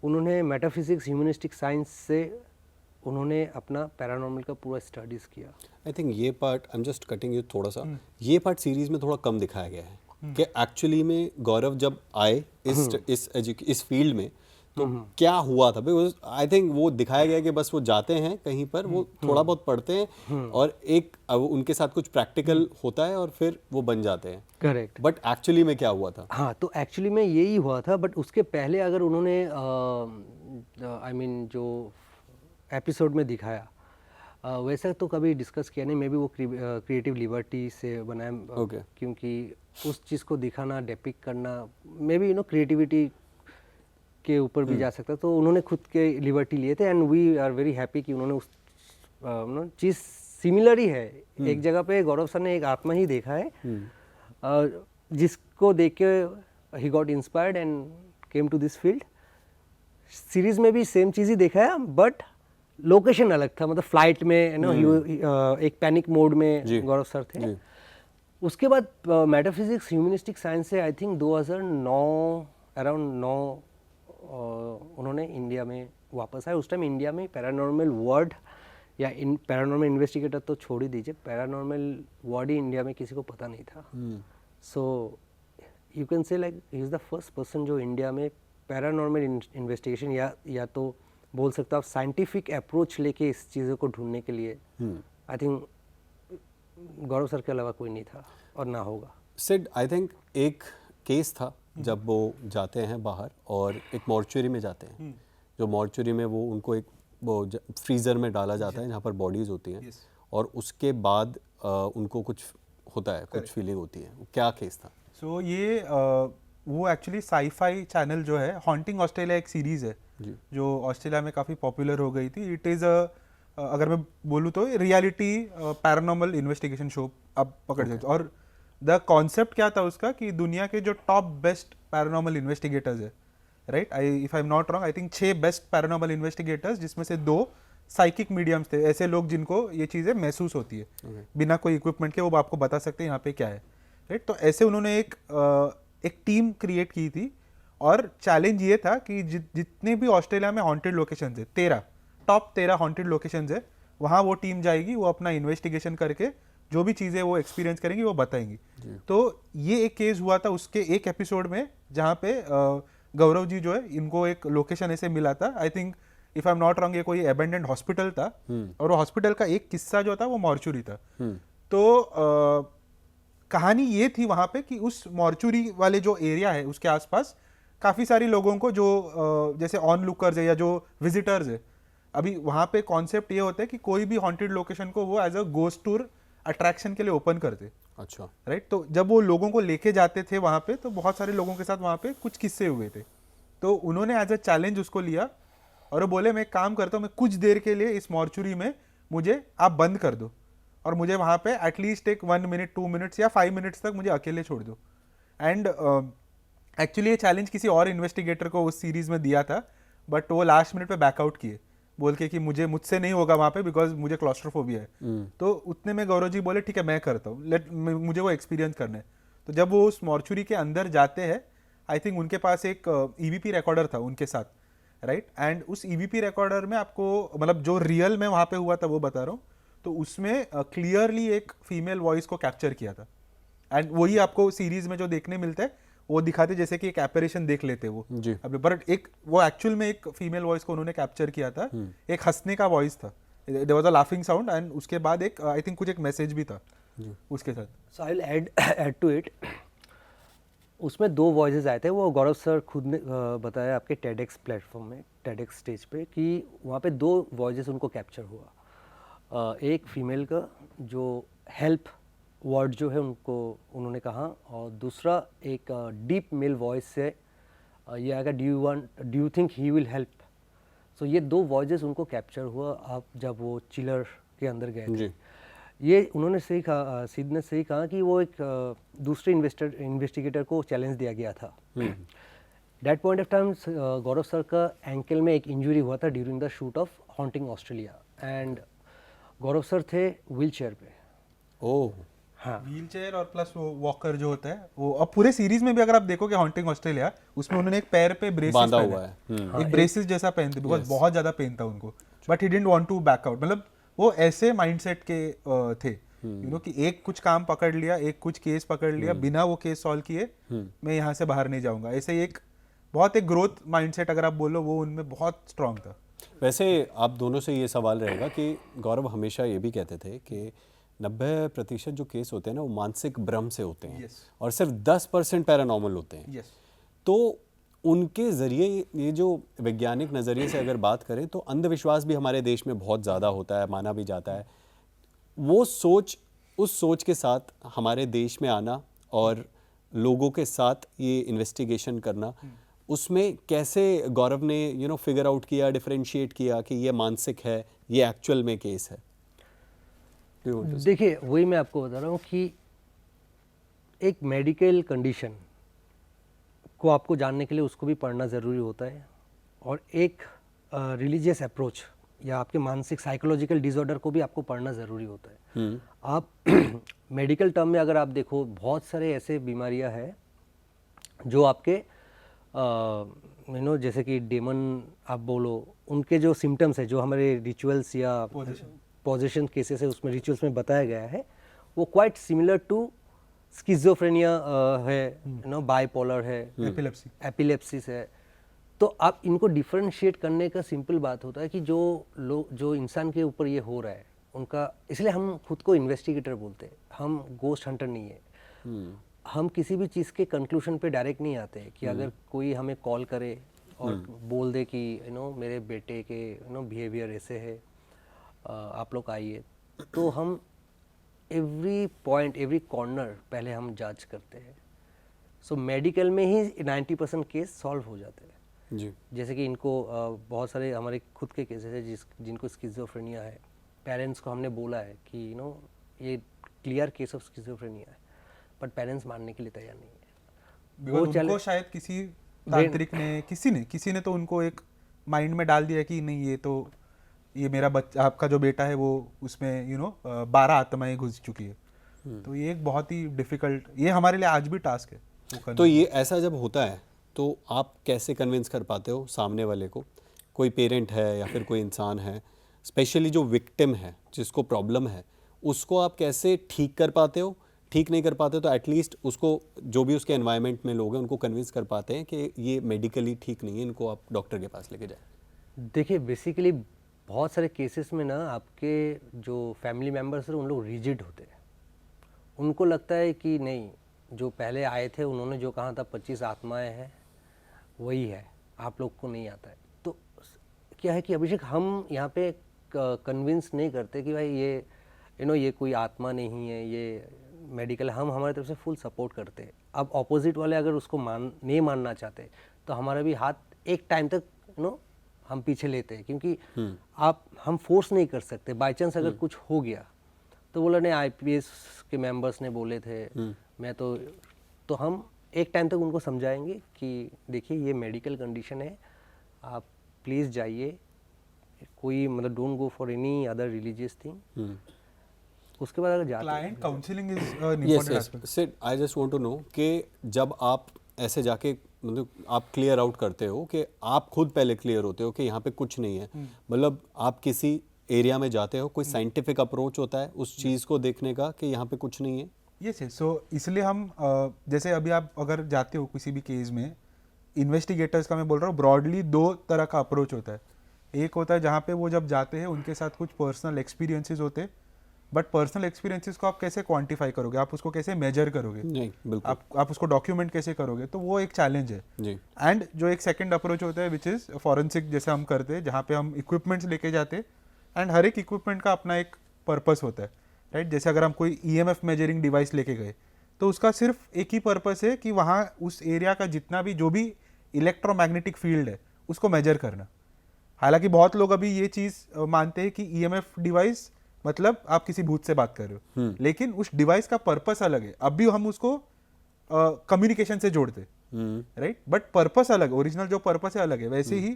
उन्होंने मेटाफिजिक्स, ह्यूमनिस्टिक साइंस से उन्होंने अपना पैरानॉर्मल का पूरा स्टडीज़ किया। आई थिंक ये part, I am just cutting you थोड़ा सा, ये पार्ट सीरीज में थोड़ा कम दिखाया गया है कि एक्चुअली में गौरव जब आए इस फील्ड में तो क्या हुआ था। बिकॉज आई थिंक वो दिखाया गया कि बस वो जाते हैं कहीं पर, वो थोड़ा बहुत पढ़ते हैं और एक उनके साथ कुछ प्रैक्टिकल होता है और फिर वो बन जाते हैं। करेक्ट। बट एक्चुअली में क्या हुआ था? हाँ, तो एक्चुअली में यही हुआ था, बट उसके पहले अगर उन्होंने आई मीन जो एपिसोड में दिखाया वैसा तो कभी डिस्कस किया नहीं, मे बी वो क्रिएटिव लिबर्टी से बनाया, क्योंकि उस चीज़ को दिखाना, डेपिक करना, मे बी क्रिएटिविटी के ऊपर भी जा सकता, तो उन्होंने खुद के लिबर्टी लिए थे, and we are very happy कि उन्होंने उस चीज़ सिमिलर ही है। एक जगह पे गौरव सर ने एक आत्मा ही देखा है, जिसको देख के ही got inspired and came to this field. Series में भी सेम चीज़ ही देखा है, बट लोकेशन अलग था, मतलब फ्लाइट में एक पैनिक मोड में गौरव सर थे। उसके बाद मेटाफिजिक्स, ह्यूमनिस्टिक साइंस से आई थिंक 2009 अराउंड 9 उन्होंने इंडिया में वापस आए। उस टाइम इंडिया में पैरानॉर्मल वर्ड या पैरानॉर्मल इन्वेस्टिगेटर तो छोड़ ही दीजिए, पैरानॉर्मल वर्ड ही इंडिया में किसी को पता नहीं था। सो यू कैन से like he is the first person जो इंडिया में पैरानॉर्मल इन्वेस्टिगेशन या तो बोल सकते हो आप साइंटिफिक अप्रोच लेके इस चीज़ों को ढूंढने के लिए, आई थिंक गौरव सर के अलावा कोई नहीं था और ना होगा। सिड, आई थिंक एक केस था जब वो जाते हैं बाहर और एक मॉर्चुरी में जाते हैं, जो मॉर्चुरी में वो उनको एक वो फ्रीज़र में डाला जाता है जहाँ पर बॉडीज़ होती हैं, और उसके बाद उनको कुछ होता है, कुछ फीलिंग होती है। क्या केस था? सो ये वो एक्चुअली साई-फाई चैनल जो है, हॉन्टिंग ऑस्ट्रेलिया एक सीरीज़ है जो ऑस्ट्रेलिया में काफ़ी पॉपुलर हो गई थी। इट इज़ अगर मैं बोलूँ तो रियलिटी पैरानॉर्मल इन्वेस्टिगेशन शो आप पकड़ सकते हो। और द कॉन्सेप्ट क्या था उसका कि दुनिया के जो टॉप बेस्ट पैरानॉर्मल इन्वेस्टिगेटर्स है, right, if I am not wrong, I think 6 best paranormal investigators, जिसमें से 2 साइकिक मीडियम्स थे, ऐसे लोग जिनको ये चीज़ें महसूस होती है बिना कोई इक्विपमेंट के, वो आपको बता सकते हैं यहाँ पे क्या है, राइट। तो ऐसे उन्होंने एक टीम क्रिएट की थी, और चैलेंज ये था कि जितने भी ऑस्ट्रेलिया में हॉन्टेड लोकेशन है 13 टॉप 13 हॉन्टेड लोकेशंस है, वहाँ वो टीम जाएगी, वो अपना इन्वेस्टिगेशन करके जो भी चीज़ें वो एक्सपीरियंस करेंगी वो बताएंगी। तो ये एक केस हुआ था उसके एक एपिसोड में, जहाँ पे गौरव जी जो है इनको एक लोकेशन ऐसे मिला था, I think if I am not wrong ये कोई अबेंडेंड हॉस्पिटल था, और वो हॉस्पिटल का एक किस्सा जो था वो मॉर्चुरी था। तो कहानी ये थी वहाँ पे कि उस मॉर्चुरी वाले जो एरिया है उसके आसपास काफ़ी सारे लोगों को जो जैसे ऑन लुकर्स है या जो विजिटर्स है, अभी वहाँ पे कॉन्सेप्ट ये होता है कि कोई भी हॉन्टेड लोकेशन को वो as a ghost tour attraction के लिए ओपन करते। अच्छा, राइट। तो जब वो लोगों को लेके जाते थे वहाँ पे, तो बहुत सारे लोगों के साथ वहाँ पे कुछ किस्से हुए थे, तो उन्होंने एज अ चैलेंज उसको लिया और वो बोले मैं एक काम करता हूँ, मैं कुछ देर के लिए इस मॉर्चुरी में मुझे आप बंद कर दो और मुझे वहाँ पे एटलीस्ट एक 1 मिनट 2 मिनट्स या 5 मिनट्स तक मुझे अकेले छोड़ दो। एंड एक्चुअली ये चैलेंज किसी और इन्वेस्टिगेटर को उस सीरीज में दिया था, बट वो लास्ट मिनट पे बैकआउट किए बोल के कि मुझसे नहीं होगा वहाँ पे, बिकॉज मुझे क्लॉस्ट्रोफोबिया है। तो उतने में गौरव जी बोले ठीक है मैं करता हूँ, मुझे वो एक्सपीरियंस करना है। तो जब वो उस मॉर्चुरी के अंदर जाते हैं, आई थिंक उनके पास एक ईवीपी रिकॉर्डर था उनके साथ, राइट। एंड उस ईवीपी रिकॉर्डर में आपको मतलब जो रियल में वहाँ पे हुआ था वो बता रहा हूँ, तो उसमें क्लियरली एक फीमेल वॉइस को कैप्चर किया था। एंड वही आपको सीरीज में जो देखने मिलता है वो दिखाते जैसे कि एक एपरेशन देख लेते वो जी। अब, बट एक वो एक्चुअल में एक फीमेल वॉइस को उन्होंने कैप्चर किया था, एक हंसने का वॉइस था, there was a laughing sound, and उसके बाद एक आई थिंक कुछ एक मैसेज भी था उसके साथ। So I will add to it. उसमें 2 वॉइसेस आए थे, वो गौरव सर खुद ने बताया आपके टेडेक्स प्लेटफॉर्म में, टेडेक्स स्टेज पे, कि वहाँ पे 2 वॉइसेस उनको कैप्चर हुआ। एक फीमेल का जो हेल्प वर्ड जो है उनको उन्होंने कहा, और दूसरा एक डीप मेल वॉइस से ये आएगा, do you think he will help. So ये 2 वॉइसेस उनको कैप्चर हुआ आप जब वो चिलर के अंदर गए थे। ये उन्होंने सही कहा, सिद्ध ने सही कहा कि वो एक दूसरे इन्वेस्टिगेटर को चैलेंज दिया गया था। That point of time Gaurav sir का एंकल में एक इंजरी हुआ था during the shoot of haunting Australia, and Gaurav sir थे व्हील चेयर पे। ओह हाँ, व्हील चेयर और प्लस वो वॉकर जो होता है वो, अब पूरे सीरीज में भी अगर आप देखोगे हॉन्टिंग ऑस्ट्रेलिया, उसमें उन्होंने एक पैर पे ब्रेसेस बांधा हुआ है, एक ब्रेसेस जैसा पहनते, बिकॉज बहुत ज्यादा पेन था उनको, but he didn't want to back out. मतलब वो ऐसे माइंडसेट के थे, यू नो, कि एक कुछ काम पकड़ लिया, एक कुछ केस पकड़ लिया, बिना वो केस सॉल्व किए मैं यहाँ से बाहर नहीं जाऊंगा। ऐसे एक बहुत एक ग्रोथ माइंडसेट अगर आप बोलो वो उनमें बहुत स्ट्रांग था। वैसे आप दोनों से ये सवाल रहेगा कि गौरव हमेशा ये भी कहते थे कि 90% जो केस होते हैं ना वो मानसिक भ्रम से होते हैं, और सिर्फ 10% पैरानॉर्मल होते हैं। तो उनके ज़रिए ये जो वैज्ञानिक नज़रिए से अगर बात करें तो अंधविश्वास भी हमारे देश में बहुत ज़्यादा होता है, माना भी जाता है। वो सोच, उस सोच के साथ हमारे देश में आना और लोगों के साथ ये इन्वेस्टिगेशन करना, उसमें कैसे गौरव ने फिगर आउट किया, डिफरेंशिएट किया कि ये मानसिक है, ये एक्चुअल में केस है? देखिए वही मैं आपको बता रहा हूँ कि एक मेडिकल कंडीशन को आपको जानने के लिए उसको भी पढ़ना ज़रूरी होता है, और एक रिलीजियस अप्रोच या आपके मानसिक साइकोलॉजिकल डिसऑर्डर को भी आपको पढ़ना ज़रूरी होता है। आप मेडिकल टर्म में अगर आप देखो, बहुत सारे ऐसे बीमारियां हैं जो आपके जैसे कि डेमन आप बोलो, उनके जो सिम्टम्स है, जो हमारे रिचुअल्स या पोजेशन केसेस है उसमें रिचुअल्स में बताया गया है, वो क्वाइट सिमिलर टू स्किज़ोफ्रेनिया है, बाइपोलर है, एपिलेप्सिस है। तो आप इनको डिफरेंशिएट करने का सिंपल बात होता है कि जो इंसान के ऊपर ये हो रहा है उनका, इसलिए हम खुद को इन्वेस्टिगेटर बोलते हैं, हम गोस्ट हंटर नहीं है। हम किसी भी चीज़ के कंक्लूजन पे डायरेक्ट नहीं आते कि अगर कोई हमें कॉल करे और बोल दे कि मेरे बेटे के बिहेवियर ऐसे है, आप लोग आइए, तो हम एवरी पॉइंट, एवरी कॉर्नर पहले हम जांच करते हैं। सो मेडिकल में ही 90% केस सॉल्व हो जाते हैं जी। जैसे कि इनको बहुत सारे हमारे खुद के केसेस है जिनको स्किज़ोफ्रेनिया है, पेरेंट्स को हमने बोला है कि ये क्लियर केस ऑफ स्किज़ोफ्रेनिया है, बट पेरेंट्स मानने के लिए तैयार नहीं है। वो उनको शायद किसी तांत्रिक ने, किसी ने तो उनको एक माइंड में डाल दिया कि नहीं ये मेरा बच्चा, आपका जो बेटा है वो उसमें 12 आत्माएं घुस चुकी है। तो ये एक बहुत ही डिफिकल्ट, ये हमारे लिए आज भी टास्क है। तो ये ऐसा जब होता है तो आप कैसे कन्विंस कर पाते हो सामने वाले को कोई पेरेंट है या फिर कोई इंसान है, स्पेशली जो विक्टिम है, जिसको प्रॉब्लम है, उसको आप कैसे ठीक कर पाते हो? ठीक नहीं कर पाते तो एटलीस्ट उसको, जो भी उसके एनवायरनमेंट में लोग हैं, उनको कन्विंस कर पाते हैं कि ये मेडिकली ठीक नहीं है, इनको आप डॉक्टर के पास लेके जाए। देखिए बेसिकली बहुत सारे केसेस में ना आपके जो फैमिली मेम्बर्स हैं उन लोग रिजिड होते हैं। उनको लगता है कि नहीं, जो पहले आए थे उन्होंने जो कहा था 25 आत्माएं हैं वही है, आप लोग को नहीं आता है। तो क्या है कि अभिषेक, हम यहाँ पे कन्विंस नहीं करते कि भाई ये ये कोई आत्मा नहीं है, ये मेडिकल, हम हमारी तरफ से फुल सपोर्ट करते हैं। अब ऑपोजिट वाले अगर उसको नहीं मानना चाहते तो हमारा भी हाथ एक टाइम तक हम पीछे लेते हैं, क्योंकि हम फोर्स नहीं कर सकते। बाई चांस अगर कुछ हो गया तो बोला नहीं, आईपीएस के मेंबर्स ने बोले थे, मैं तो हम एक टाइम तक उनको समझाएंगे कि देखिए ये मेडिकल कंडीशन है, आप प्लीज़ जाइए, कोई मतलब don't go for any other religious thing. उसके बाद अगर जाते client counselling is an yes important yes aspect. Sid, I just want to know कि जब आप ऐसे जाके मतलब आप क्लियर आउट करते हो कि आप खुद पहले क्लियर होते हो कि यहाँ पे कुछ नहीं है, मतलब आप किसी एरिया में जाते हो, कोई साइंटिफिक अप्रोच होता है उस चीज़ को देखने का कि यहाँ पे कुछ नहीं है? यस यस, सो इसलिए हम जैसे अभी आप अगर जाते हो किसी भी केस में, इन्वेस्टिगेटर्स का मैं बोल रहा हूँ, ब्रॉडली 2 तरह का अप्रोच होता है। एक होता है जहाँ पे वो जब जाते हैं उनके साथ कुछ पर्सनल एक्सपीरियंसेस होते हैं, बट पर्सनल एक्सपीरियंसेस को आप कैसे क्वांटिफाई करोगे, आप उसको कैसे मेजर करोगे, नहीं, बिल्कुल। आप उसको डॉक्यूमेंट कैसे करोगे, तो वो एक चैलेंज है जी। एंड जो एक सेकंड अप्रोच होता है विच इज़ फॉरेंसिक, जैसे हम करते हैं, जहाँ पे हम इक्विपमेंट्स लेके जाते हैं एंड हर एक इक्विपमेंट का अपना एक पर्पस होता है, राइट। जैसे अगर हम कोई ईएमएफ मेजरिंग डिवाइस लेके गए तो उसका सिर्फ एक ही पर्पस है कि वहाँ उस एरिया का जितना भी जो भी इलेक्ट्रोमैग्नेटिक फील्ड है उसको मेजर करना। हालांकि बहुत लोग अभी ये चीज़ मानते हैं कि ईएमएफ डिवाइस मतलब आप किसी भूत से बात कर रहे हो, लेकिन उस डिवाइस का पर्पस अलग है। अब भी हम उसको कम्युनिकेशन से जोड़ते, राइट, बट पर्पस अलग, ओरिजिनल जो पर्पस है अलग है। वैसे ही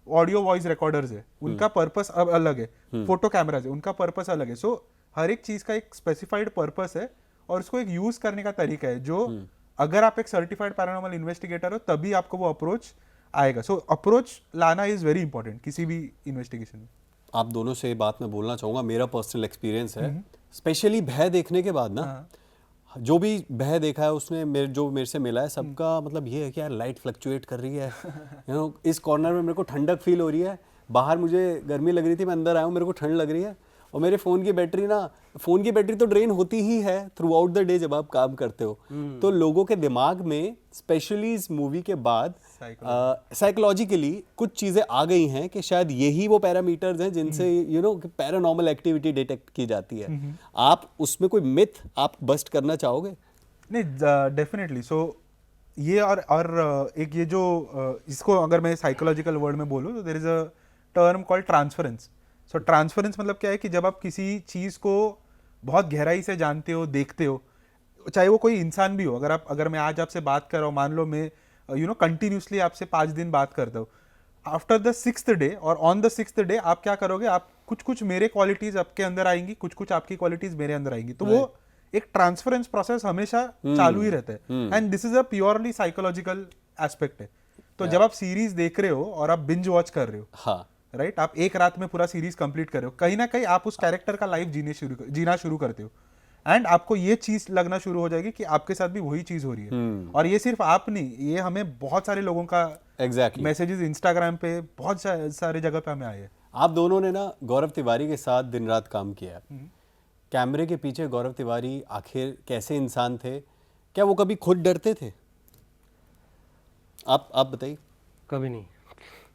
ऑडियो वॉइस रिकॉर्डर्स है, उनका पर्पस अब अलग है, फोटो कैमराज है, उनका पर्पस अलग है। सो हर एक चीज का एक स्पेसिफाइड पर्पस है और उसको एक यूज करने का तरीका है, जो अगर आप एक सर्टिफाइड पैरानॉर्मल इन्वेस्टिगेटर हो तभी आपको वो अप्रोच आएगा। सो अप्रोच लाना इज वेरी इंपॉर्टेंट किसी भी इन्वेस्टिगेशन में। आप दोनों से बात मैं बोलना चाहूँगा, मेरा पर्सनल एक्सपीरियंस है, स्पेशली भय देखने के बाद ना, जो भी भय देखा है उसने मेरे से मिला है, सबका मतलब ये है कि यार लाइट फ्लक्चुएट कर रही है, इस कॉर्नर में मेरे को ठंडक फील हो रही है, बाहर मुझे गर्मी लग रही थी, मैं अंदर आया हूँ, मेरे को ठंड लग रही है, और मेरे फ़ोन की बैटरी तो ड्रेन होती ही है थ्रू आउट द डे जब आप काम करते हो। तो लोगों के दिमाग में स्पेशली इस मूवी के बाद साइकोलॉजिकली कुछ चीज़ें आ गई हैं कि शायद यही वो पैरामीटर्स हैं जिनसे पैरानॉर्मल एक्टिविटी डिटेक्ट की जाती है। आप उसमें कोई मिथ आप बस्ट करना चाहोगे? नहीं, डेफिनेटली। सो ये और एक ये जो इसको अगर मैं साइकोलॉजिकल वर्ड में बोलूँ तो there is a term called transference. So transference मतलब क्या है कि जब आप किसी चीज़ को बहुत गहराई से जानते हो, देखते हो, चाहे वो कोई इंसान भी हो, अगर मैं आज आपसे बात कर रहा हूँ, मान लो मैं कंटिन्यूसली आपसे 5 दिन बात करता हूँ, आफ्टर द 6th डे और ऑन द 6th डे आप क्या करोगे, आप कुछ मेरे क्वालिटीज आपके अंदर आएंगी, कुछ आपकी क्वालिटीज मेरे अंदर आएंगी। तो वो एक ट्रांसफरेंस प्रोसेस हमेशा चालू ही रहता है and this is a purely psychological aspect है। तो जब आप सीरीज देख रहे हो और आप बिंज वॉच कर रहे हो, हाँ, राइट, आप एक रात में पूरा सीरीज कंप्लीट कर रहे हो, कहीं ना कहीं आप उस कैरेक्टर का लाइफ जीना शुरू करते हो एंड आपको ये चीज लगना शुरू हो जाएगी कि आपके साथ भी वही चीज हो रही है। और ये सिर्फ आप नहीं, ये हमें बहुत सारे लोगों का मैसेजेस इंस्टाग्राम पे बहुत सारे जगह पे हमें आए हैं। आप दोनों ने ना गौरव तिवारी के साथ दिन रात काम किया है। कैमरे के पीछे गौरव तिवारी आखिर कैसे इंसान थे? क्या वो कभी खुद डरते थे? आप बताइए। कभी नहीं,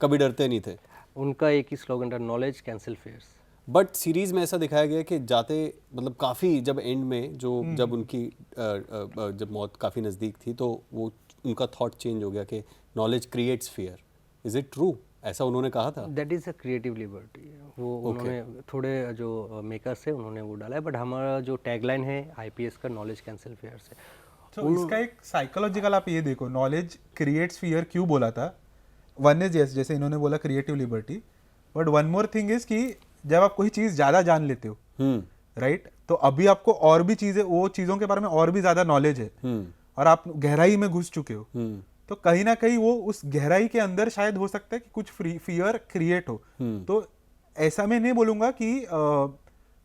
कभी डरते नहीं थे। उनका एक ही स्लोगन था, knowledge cancel fears. But series में ऐसा दिखाया गया कि जाते मतलब काफ़ी जब एंड में जब उनकी जब मौत काफ़ी नज़दीक थी तो वो उनका थॉट चेंज हो गया कि knowledge creates fear. Is it true? ऐसा उन्होंने कहा था? That is a creative liberty. वो उन्होंने थोड़े जो मेकर्स है उन्होंने वो डाला है, बट हमारा जो टैगलाइन है आईपीएस का, नॉलेज कैंसिल फियर से। तो इसका एक साइकोलॉजिकल आप ये देखो, नॉलेज क्रिएट्स फियर क्यों बोला था? वन इज यस, जैसे इन्होंने बोला creative liberty, but one more thing is कि जब आप कोई चीज़ ज़्यादा जान लेते हो, राइट, तो अभी आपको और भी चीज़ें, वो चीज़ों के बारे में और भी ज़्यादा नॉलेज है और आप गहराई में घुस चुके हो, तो कहीं ना कहीं वो उस गहराई के अंदर शायद हो सकता है कि कुछ फियर क्रिएट हो। तो ऐसा मैं नहीं बोलूंगा कि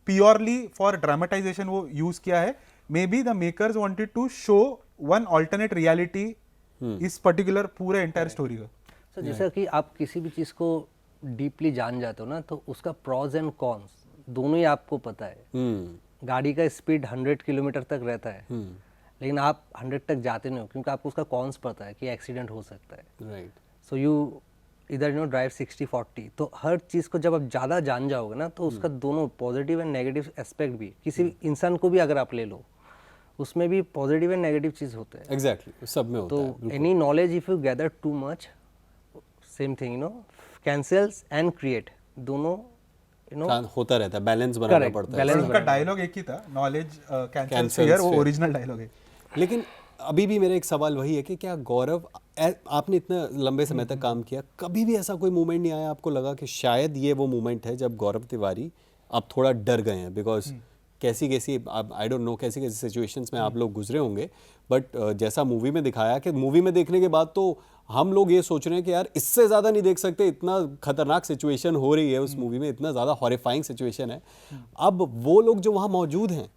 प्योरली फॉर ड्रामेटाइजेशन वो यूज किया है। May be the makers wanted to show one alternate reality इस पर्टिकुलर पूरे एंटायर स्टोरी का। सर जैसा कि आप किसी भी चीज़ को डीपली जान जाते हो ना, तो उसका प्रॉज एंड कॉन्स दोनों ही आपको पता है। गाड़ी का स्पीड 100 किलोमीटर तक रहता है, लेकिन आप 100 तक जाते नहीं हो क्योंकि आपको उसका कॉन्स पता है कि एक्सीडेंट हो सकता है। राइट। सो यू इधर ड्राइव 60-40। तो हर चीज़ को जब आप ज़्यादा जान जाओगे ना, तो उसका दोनों पॉजिटिव एंड नेगेटिव एस्पेक्ट भी, किसी भी इंसान को भी अगर आप ले लो, उसमें भी पॉजिटिव एंड नेगेटिव चीज़ होते हैं। एग्जैक्टली, सब में होता है। तो any knowledge if you gather too much, same thing cancels and create, दोनों होता रहता है, बैलेंस बनाना पड़ता है। उनका डायलॉग एक ही था, नॉलेज कैंसल्स फियर, वो ओरिजिनल डायलॉग है। लेकिन अभी भी मेरा एक सवाल वही है कि क्या गौरव, आपने इतना लंबे समय तक काम किया, कभी भी ऐसा कोई मोमेंट नहीं आया आपको लगा कि शायद ये वो मोमेंट है जब गौरव तिवारी आप थोड़ा डर गए हैं? बिकॉज कैसी कैसी, आई डोंट नो कैसी कैसी सिचुएशंस में आप लोग गुजरे होंगे, बट जैसा मूवी में दिखाया कि मूवी में देखने के बाद तो हम लोग ये सोच रहे हैं कि यार इससे ज़्यादा नहीं देख सकते, इतना खतरनाक सिचुएशन हो रही है उस मूवी में, इतना ज़्यादा हॉरिफाइंग सिचुएशन है। अब वो लोग जो वहाँ मौजूद हैं,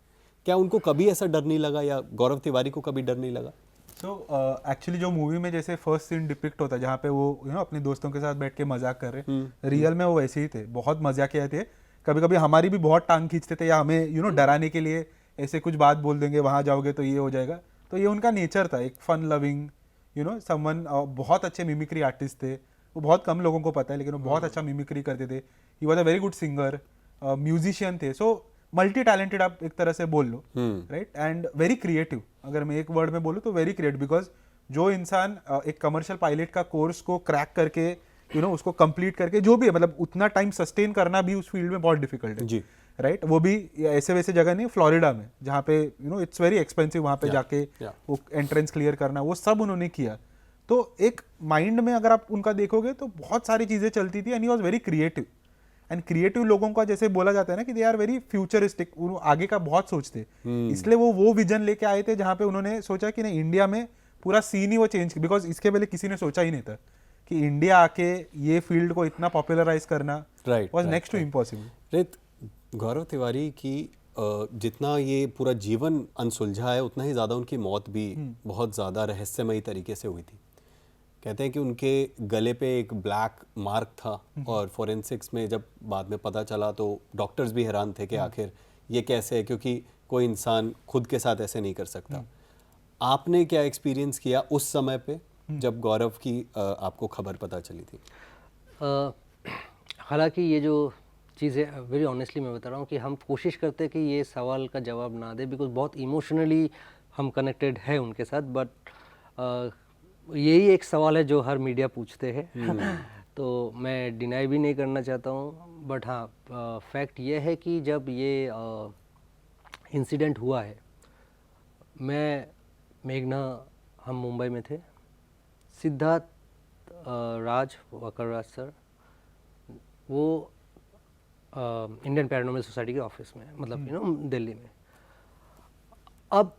क्या उनको कभी ऐसा डर नहीं लगा, या गौरव तिवारी को कभी डर नहीं लगा? सो एक्चुअली जो मूवी में जैसे फर्स्ट सीन डिपिक्ट होता है जहाँ पे वो अपने दोस्तों के साथ बैठ के मजाक कर रहे, रियल में वो वैसे ही थे, बहुत मजाकिया थे। कभी कभी हमारी भी बहुत टांग खींचते थे, या हमें डराने के लिए ऐसे कुछ बात बोल देंगे, वहाँ जाओगे तो ये हो जाएगा। तो ये उनका नेचर था, एक फन लविंग समवन। बहुत अच्छे मिमिक्री आर्टिस्ट थे, वो बहुत कम लोगों को पता है, लेकिन वो बहुत अच्छा मिमिक्री करते थे। He was a very good singer, musician थे। सो मल्टी टैलेंटेड आप एक तरह से बोल लो, राइट, एंड वेरी क्रिएटिव। अगर मैं एक वर्ड में बोलूँ तो वेरी क्रिएटिव, बिकॉज जो इंसान एक कमर्शियल पायलट का कोर्स को क्रैक करके उसको कंप्लीट करके जो भी है, मतलब उतना टाइम सस्टेन करना भी उस फील्ड में बहुत डिफिकल्ट है जी, राइट। वो भी ऐसे वैसे जगह नहीं, फ्लोरिडा में, जहाँ पे इट्स वेरी एक्सपेंसिव, वहाँ पे जाके वो एंट्रेंस क्लियर करना, वो सब उन्होंने किया। तो एक माइंड में अगर आप उनका देखोगे तो बहुत सारी चीजें चलती थी, and he was very creative. And creative लोगों का जैसे बोला जाता है ना कि दे आर वेरी फ्यूचरिस्टिक, आगे का बहुत सोचते, इसलिए वो विजन लेके आए थे जहाँ पे उन्होंने सोचा कि नहीं, इंडिया में पूरा सीन ही वो चेंज, बिकॉज इसके पहले किसी ने सोचा ही नहीं था कि इंडिया आके ये फील्ड को इतना पॉपुलराइज करना was next to impossible. Right. Gaurav Tiwari की जितना ये पूरा जीवन अनसुलझा है, उतना ही ज़्यादा उनकी मौत भी बहुत ज़्यादा रहस्यमयी तरीके से हुई थी। कहते हैं कि उनके गले पे एक ब्लैक मार्क था, और फोरेंसिक्स में जब बाद में पता चला तो डॉक्टर्स भी हैरान थे कि आखिर ये कैसे है, क्योंकि कोई इंसान खुद के साथ ऐसे नहीं कर सकता। आपने क्या एक्सपीरियंस किया उस समय पे जब गौरव की आपको खबर पता चली थी? हालांकि ये जो चीज़ है, वेरी ऑनेस्टली मैं बता रहा हूँ कि हम कोशिश करते हैं कि ये सवाल का जवाब ना दे, बिकॉज बहुत इमोशनली हम कनेक्टेड है उनके साथ। बट यही एक सवाल है जो हर मीडिया पूछते हैं तो मैं डिनाई भी नहीं करना चाहता हूँ। बट हाँ, फैक्ट ये है कि जब ये इंसिडेंट हुआ है, मेघना, हम मुंबई में थे, सिद्धार्थ वकर सर, वो इंडियन पैरानॉर्मल सोसाइटी के ऑफिस में, मतलब दिल्ली में। अब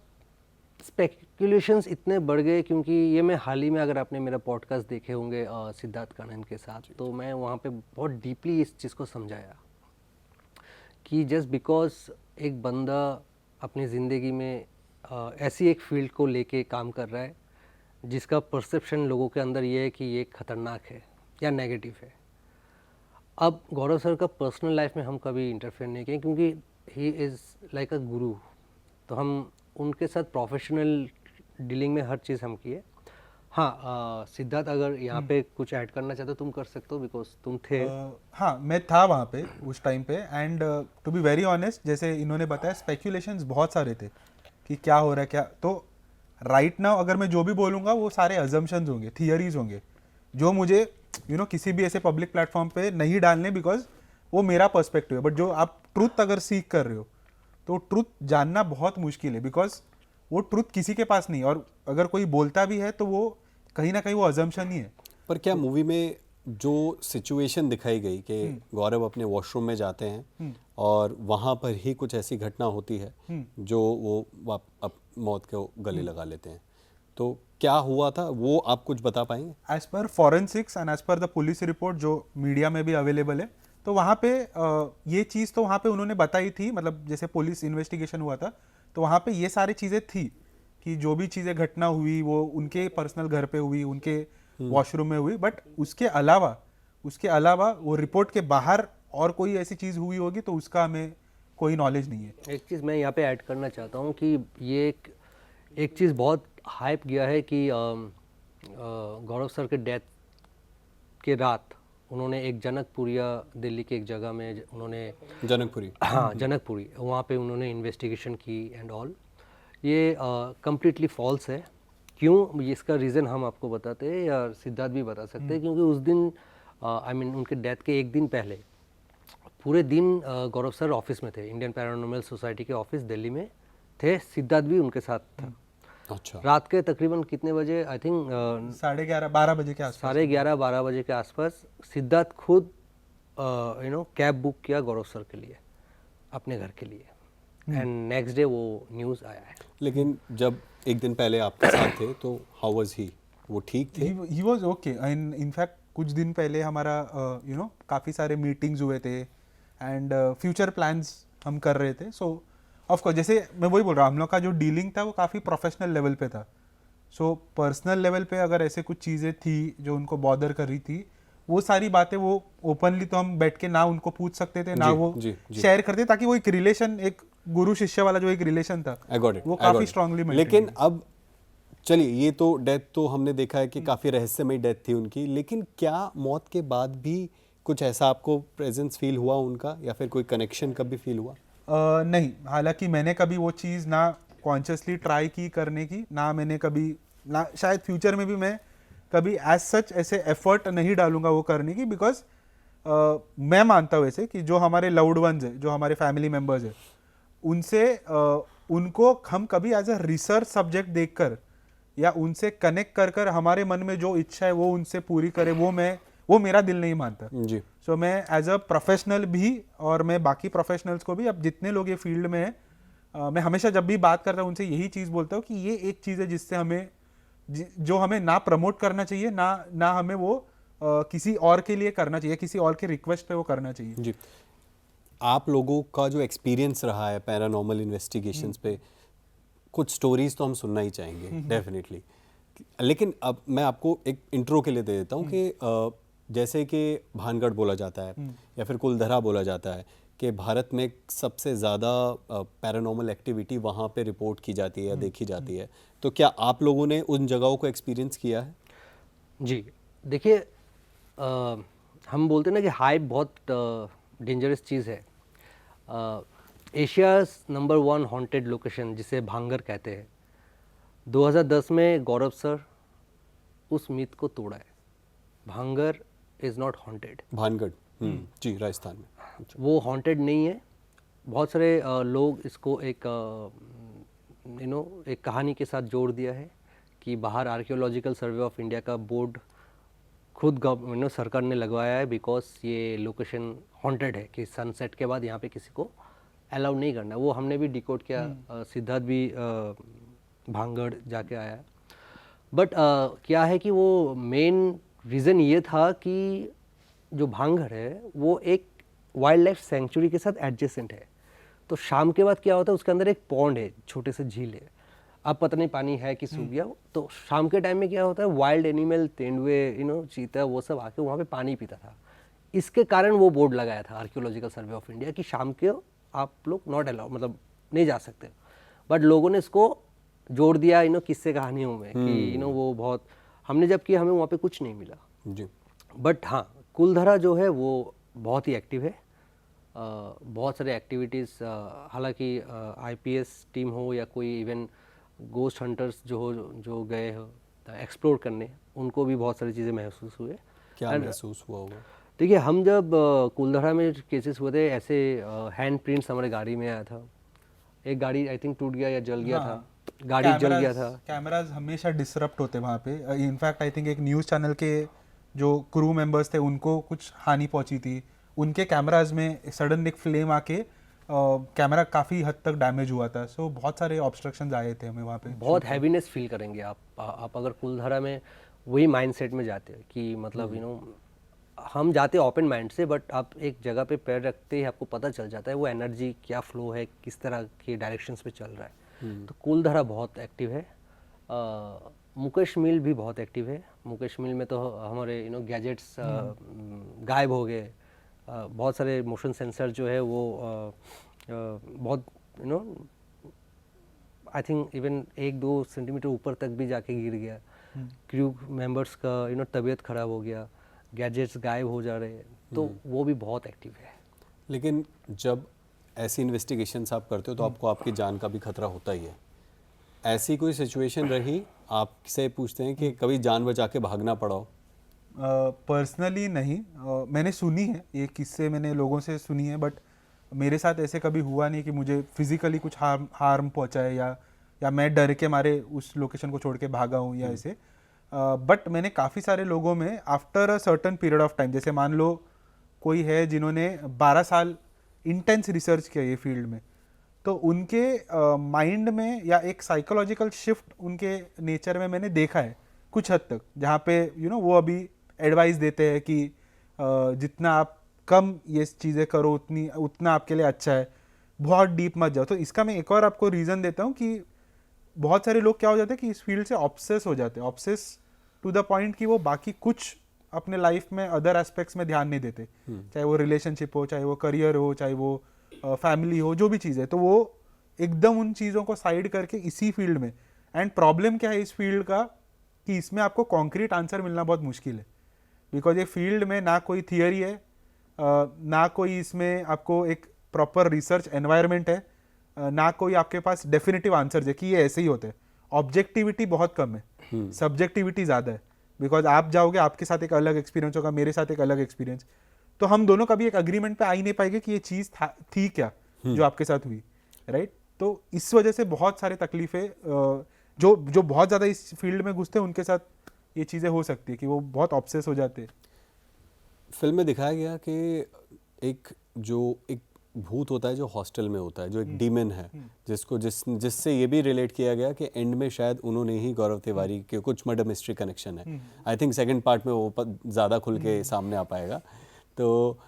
स्पेकुलेशंस इतने बढ़ गए, क्योंकि ये मैं हाल ही में, अगर आपने मेरा पॉडकास्ट देखे होंगे सिद्धार्थ कानन के साथ, तो मैं वहाँ पे बहुत डीपली इस चीज़ को समझाया कि जस्ट बिकॉज एक बंदा अपनी ज़िंदगी में ऐसी एक फील्ड को लेके काम कर रहा है जिसका परसेप्शन लोगों के अंदर ये है कि ये खतरनाक है या नेगेटिव है। अब गौरव सर का पर्सनल लाइफ में हम कभी इंटरफेयर नहीं किए, क्योंकि ही इज़ लाइक अ गुरु, तो हम उनके साथ प्रोफेशनल डीलिंग में हर चीज़ हम किए। हाँ, सिद्धार्थ अगर यहाँ पे कुछ ऐड करना चाहते हो तुम कर सकते हो, बिकॉज तुम थे। हाँ, मैं था वहाँ पे उस टाइम पे, and to be very honest, जैसे इन्होंने बताया, स्पेक्यूलेशंस बहुत सारे थे कि क्या हो रहा है, क्या। तो राइट नाउ अगर मैं जो भी बोलूँगा वो सारे अजम्पशंस होंगे, थियरीज होंगे, जो मुझे किसी भी ऐसे पब्लिक प्लेटफॉर्म पे नहीं डालने, बिकॉज वो मेरा पर्सपेक्टिव है। बट जो आप ट्रुथ अगर सीख कर रहे हो तो ट्रुथ जानना बहुत मुश्किल है, बिकॉज वो ट्रुथ किसी के पास नहीं, और अगर कोई बोलता भी है तो वो कहीं ना कहीं वो अजम्पशन ही है। पर क्या मूवी में जो सिचुएशन दिखाई गई कि गौरव अपने वॉशरूम में जाते हैं और वहाँ पर ही कुछ ऐसी घटना होती है जो वो मौत को गले लगा लेते हैं, तो क्या हुआ था वो आप कुछ बता पाएंगे? As per forensics and as per the police report जो मीडिया में भी अवेलेबल है, तो वहाँ पे ये चीज़ तो वहाँ पे उन्होंने बताई थी, मतलब जैसे पुलिस इन्वेस्टिगेशन हुआ था तो वहाँ पे ये सारी चीज़ें थी कि जो भी चीज़ें घटना हुई वो उनके पर्सनल घर पे हुई, उनके वॉशरूम में हुई, बट उसके अलावा वो रिपोर्ट के बाहर और कोई ऐसी चीज़ हुई होगी तो उसका हमें कोई नॉलेज नहीं है। एक चीज़ मैं यहाँ पे ऐड करना चाहता हूँ कि ये एक चीज़ बहुत हाइप गया है कि गौरव सर के डेथ के रात उन्होंने एक जनकपुरिया दिल्ली के एक जगह में उन्होंने जनकपुरी, हाँ जनकपुरी, वहाँ पे उन्होंने इन्वेस्टिगेशन की एंड ऑल। ये कम्प्लीटली फॉल्स है। क्यों, इसका रीज़न हम आपको बताते हैं या सिद्धार्थ भी बता सकते हैं, क्योंकि उस दिन आई मीन उनके डेथ के एक दिन पहले पूरे दिन गौरव सर ऑफिस में थे, इंडियन पैरानॉर्मल सोसाइटी के ऑफिस दिल्ली में थे, सिद्धार्थ भी उनके साथ था। अच्छा, रात के तकरीबन कितने बजे, आई थिंक 11:30-12 बजे के आसपास, 11:30-12 बजे के आसपास सिद्धार्थ खुद कैब बुक किया गौरव सर के लिए, अपने घर के लिए, एंड नेक्स्ट डे वो न्यूज़ आया है। लेकिन जब एक दिन पहले आपके साथ थे तो हाउ वाज ही? वो ठीक थे? He was okay. And in fact कुछ दिन पहले हमारा काफ़ी सारे मीटिंग्स हुए थे एंड फ्यूचर प्लान्स हम कर रहे थे। सो ऑफ कोर्स जैसे मैं वही बोल रहा हूँ, हम लोग का जो डीलिंग था वो काफ़ी प्रोफेशनल लेवल पे था। सो पर्सनल लेवल पे अगर ऐसे कुछ चीज़ें थी जो उनको बॉदर कर रही थी, वो सारी बातें वो ओपनली तो हम बैठ के ना उनको पूछ सकते थे, ना वो शेयर करते, ताकि वो एक रिलेशन, एक गुरु शिष्य वाला जो एक रिलेशन था वो काफ़ी स्ट्रांगली। लेकिन अब चलिए, ये तो डेथ तो हमने देखा है कि काफ़ी रहस्यमयी डेथ थी उनकी, लेकिन क्या मौत के बाद भी कुछ ऐसा आपको प्रेजेंस फील हुआ उनका, या फिर कोई कनेक्शन कभी फील हुआ? नहीं, हालांकि मैंने कभी वो चीज़ ना कॉन्शियसली ट्राई की करने की, ना मैंने कभी, ना शायद फ्यूचर में भी मैं कभी एज सच ऐसे एफर्ट नहीं डालूंगा वो करने की, बिकॉज मैं मानता हूँ ऐसे कि जो हमारे लव्ड वंस है, जो हमारे फैमिली मेम्बर्स है, उनसे उनको हम कभी एज अ रिसर्च सब्जेक्ट देखकर या उनसे कनेक्ट कर कर हमारे मन में जो इच्छा है वो उनसे पूरी करे, वो मेरा दिल नहीं मानता जी। सो मैं एज अ प्रोफेशनल भी, और मैं बाकी प्रोफेशनल्स को भी, अब जितने लोग ये फील्ड में हैं, मैं हमेशा जब भी बात करता हूँ उनसे यही चीज़ बोलता हूँ कि ये एक चीज़ है जिससे हमें, जो हमें ना प्रमोट करना चाहिए, ना हमें वो किसी और के लिए करना चाहिए, किसी और के रिक्वेस्ट पे वो करना चाहिए। जी, आप लोगों का जो एक्सपीरियंस रहा है पैरानॉर्मल इन्वेस्टिगेशंस पे, कुछ स्टोरीज तो हम सुनना ही चाहेंगे डेफिनेटली। लेकिन अब मैं आपको एक इंट्रो के लिए दे देता हूँ कि जैसे कि भानगढ़ बोला जाता है या फिर कुलधरा बोला जाता है कि भारत में सबसे ज़्यादा पैरानॉर्मल एक्टिविटी वहाँ पे रिपोर्ट की जाती है या देखी जाती है, तो क्या आप लोगों ने उन जगहों को एक्सपीरियंस किया है? जी, देखिए, हम बोलते हैं ना कि हाइप बहुत डेंजरस चीज़ है। एशियाज़ नंबर 1 हॉन्टेड लोकेशन जिसे भांगड़ कहते हैं, 2010 में गौरव सर उस मिथ को तोड़ा है। Bhangarh is not haunted. Bhangarh, जी, राजस्थान में। वो हॉन्टेड नहीं है। बहुत सारे लोग इसको एक एक कहानी के साथ जोड़ दिया है कि बाहर आर्कियोलॉजिकल सर्वे ऑफ इंडिया का बोर्ड खुद सरकार ने लगवाया है, बिकॉज ये लोकेशन हॉन्टेड है, कि सनसेट के बाद यहाँ पे किसी को अलाउ नहीं करना। वो हमने भी डिकोड किया, सिद्धार्थ भी भांगड़ जाके आया। बट क्या है कि वो मेन रीज़न ये था कि जो भांगड़ है वो एक वाइल्ड लाइफ सेंचुरी के साथ एडजेसेंट है। तो शाम के बाद क्या होता है, उसके अंदर एक पॉन्ड है, छोटे से झील है, अब पता नहीं पानी है कि सूख गया। तो शाम के टाइम में क्या होता है, वाइल्ड एनिमल, तेंदुए, चीता, वो सब आके वहाँ पे पानी पीता था। इसके कारण वो बोर्ड लगाया था आर्कियोलॉजिकल सर्वे ऑफ इंडिया कि शाम के आप लोग नॉट अलाउ, मतलब नहीं जा सकते। बट लोगों ने इसको जोड़ दिया किस्से कहानियों में कि वो बहुत, हमने जब किया हमें वहाँ पे कुछ नहीं मिला जी। बट हाँ, कुलधरा जो है वो बहुत ही एक्टिव है। बहुत सारे एक्टिविटीज़, हालांकि आईपीएस टीम हो या कोई इवन गोस्ट हंटर्स जो गए हो एक्सप्लोर करने, उनको भी बहुत सारी चीज़ें महसूस हुए। क्या महसूस हुआ होगा? देखिए, हम जब कुलधरा में केसेस हुए थे, ऐसे हैंड प्रिंट्स हमारे गाड़ी में आया था। एक गाड़ी आई थिंक टूट गया या जल गया था, गाड़ी जल गया था। कैमराज हमेशा डिसरप्ट होते वहाँ पे। इनफैक्ट आई थिंक एक न्यूज़ चैनल के जो क्रू मेंबर्स थे उनको कुछ हानि पहुंची थी, उनके कैमराज में सडन एक फ्लेम आके कैमरा काफ़ी हद तक डैमेज हुआ था, सो बहुत सारे ऑब्स्ट्रक्शंस आए थे हमें वहाँ पे। बहुत हैवीनेस फील करेंगे आप अगर कुलधारा में वही माइंडसेट में जाते हो कि मतलब हम जाते हैं ओपन माइंड से, बट आप एक जगह पे पैर रखते ही आपको पता चल जाता है वो एनर्जी क्या फ्लो है, किस तरह के डायरेक्शंस पे चल रहा है। तो कुलधारा बहुत एक्टिव है। मुकेश मिल भी बहुत एक्टिव है। मुकेश मिल में तो हमारे गैजेट्स गायब हो गए। बहुत सारे मोशन सेंसर जो है वो बहुत आई थिंक इवन 1-2 सेंटीमीटर ऊपर तक भी जाके गिर गया। क्रू मेंबर्स का तबीयत ख़राब हो गया, गैजेट्स गायब हो जा रहे हैं, तो वो भी बहुत एक्टिव है। लेकिन जब ऐसी इन्वेस्टिगेशंस आप करते हो तो आपको आपकी जान का भी खतरा होता ही है। ऐसी कोई सिचुएशन रही, आपसे पूछते हैं कि कभी जान बचा के भागना पड़ा हो? पर्सनली नहीं, मैंने सुनी है ये किस्से, मैंने लोगों से सुनी है, बट मेरे साथ ऐसे कभी हुआ नहीं कि मुझे फिजिकली कुछ हार्म पहुंचाए या मैं डर के मारे उस लोकेशन को छोड़ के भागा हूँ या ऐसे। बट मैंने काफ़ी सारे लोगों में after a certain period of time, जैसे मान लो कोई है जिन्होंने 12 साल इंटेंस रिसर्च किया ये फील्ड में, तो उनके माइंड में या एक साइकोलॉजिकल शिफ्ट उनके नेचर में मैंने देखा है कुछ हद तक, जहाँ पे वो अभी एडवाइस देते हैं कि जितना आप कम ये चीज़ें करो उतना आपके लिए अच्छा है, बहुत डीप मत जाओ। तो इसका मैं एक और आपको रीज़न देता हूँ कि बहुत सारे लोग क्या हो जाते हैं कि इस फील्ड से ऑब्सेस हो जाते हैं, ऑब्सेस टू द पॉइंट कि वो बाकी कुछ अपने लाइफ में अदर एस्पेक्ट्स में ध्यान नहीं देते, चाहे वो रिलेशनशिप हो, चाहे वो करियर हो, चाहे वो फैमिली हो, जो भी चीज़ है, तो वो एकदम उन चीज़ों को साइड करके इसी फील्ड में। एंड प्रॉब्लम क्या है इस फील्ड का कि इसमें आपको कॉन्क्रीट आंसर मिलना बहुत मुश्किल है, बिकॉज ये फील्ड में ना कोई थियरी है, ना कोई इसमें आपको एक प्रॉपर रिसर्च एनवायरनमेंट है, ना कोई आपके पास डेफिनेटिव आंसर है कि ये ऐसे ही होते हैं। ऑब्जेक्टिविटी बहुत कम है, सब्जेक्टिविटी ज़्यादा है, बिकॉज आप जाओगे, आपके साथ एक अलग एक्सपीरियंस होगा, मेरे साथ एक अलग एक्सपीरियंस, तो हम दोनों कभी एक अग्रीमेंट पे आ ही नहीं पाएंगे कि ये चीज़ थी क्या जो आपके साथ हुई, राइट। तो इस वजह से बहुत सारे तकलीफें जो बहुत ज़्यादा इस फील्ड में घुसते हैं उनके साथ ये चीज़ें हो सकती है कि वो बहुत ऑब्सेस हो जाते हैं। फिल्म में दिखाया गया कि एक भूत होता है जो हॉस्टल में होता है, जो एक डीमन है, जिससे ये भी रिलेट किया गया कि एंड में शायद उन्होंने ही गौरव तिवारी के कुछ मर्डर मिस्ट्री कनेक्शन है। आई थिंक सेकंड पार्ट में वो ज़्यादा खुल के सामने आ पाएगा। तो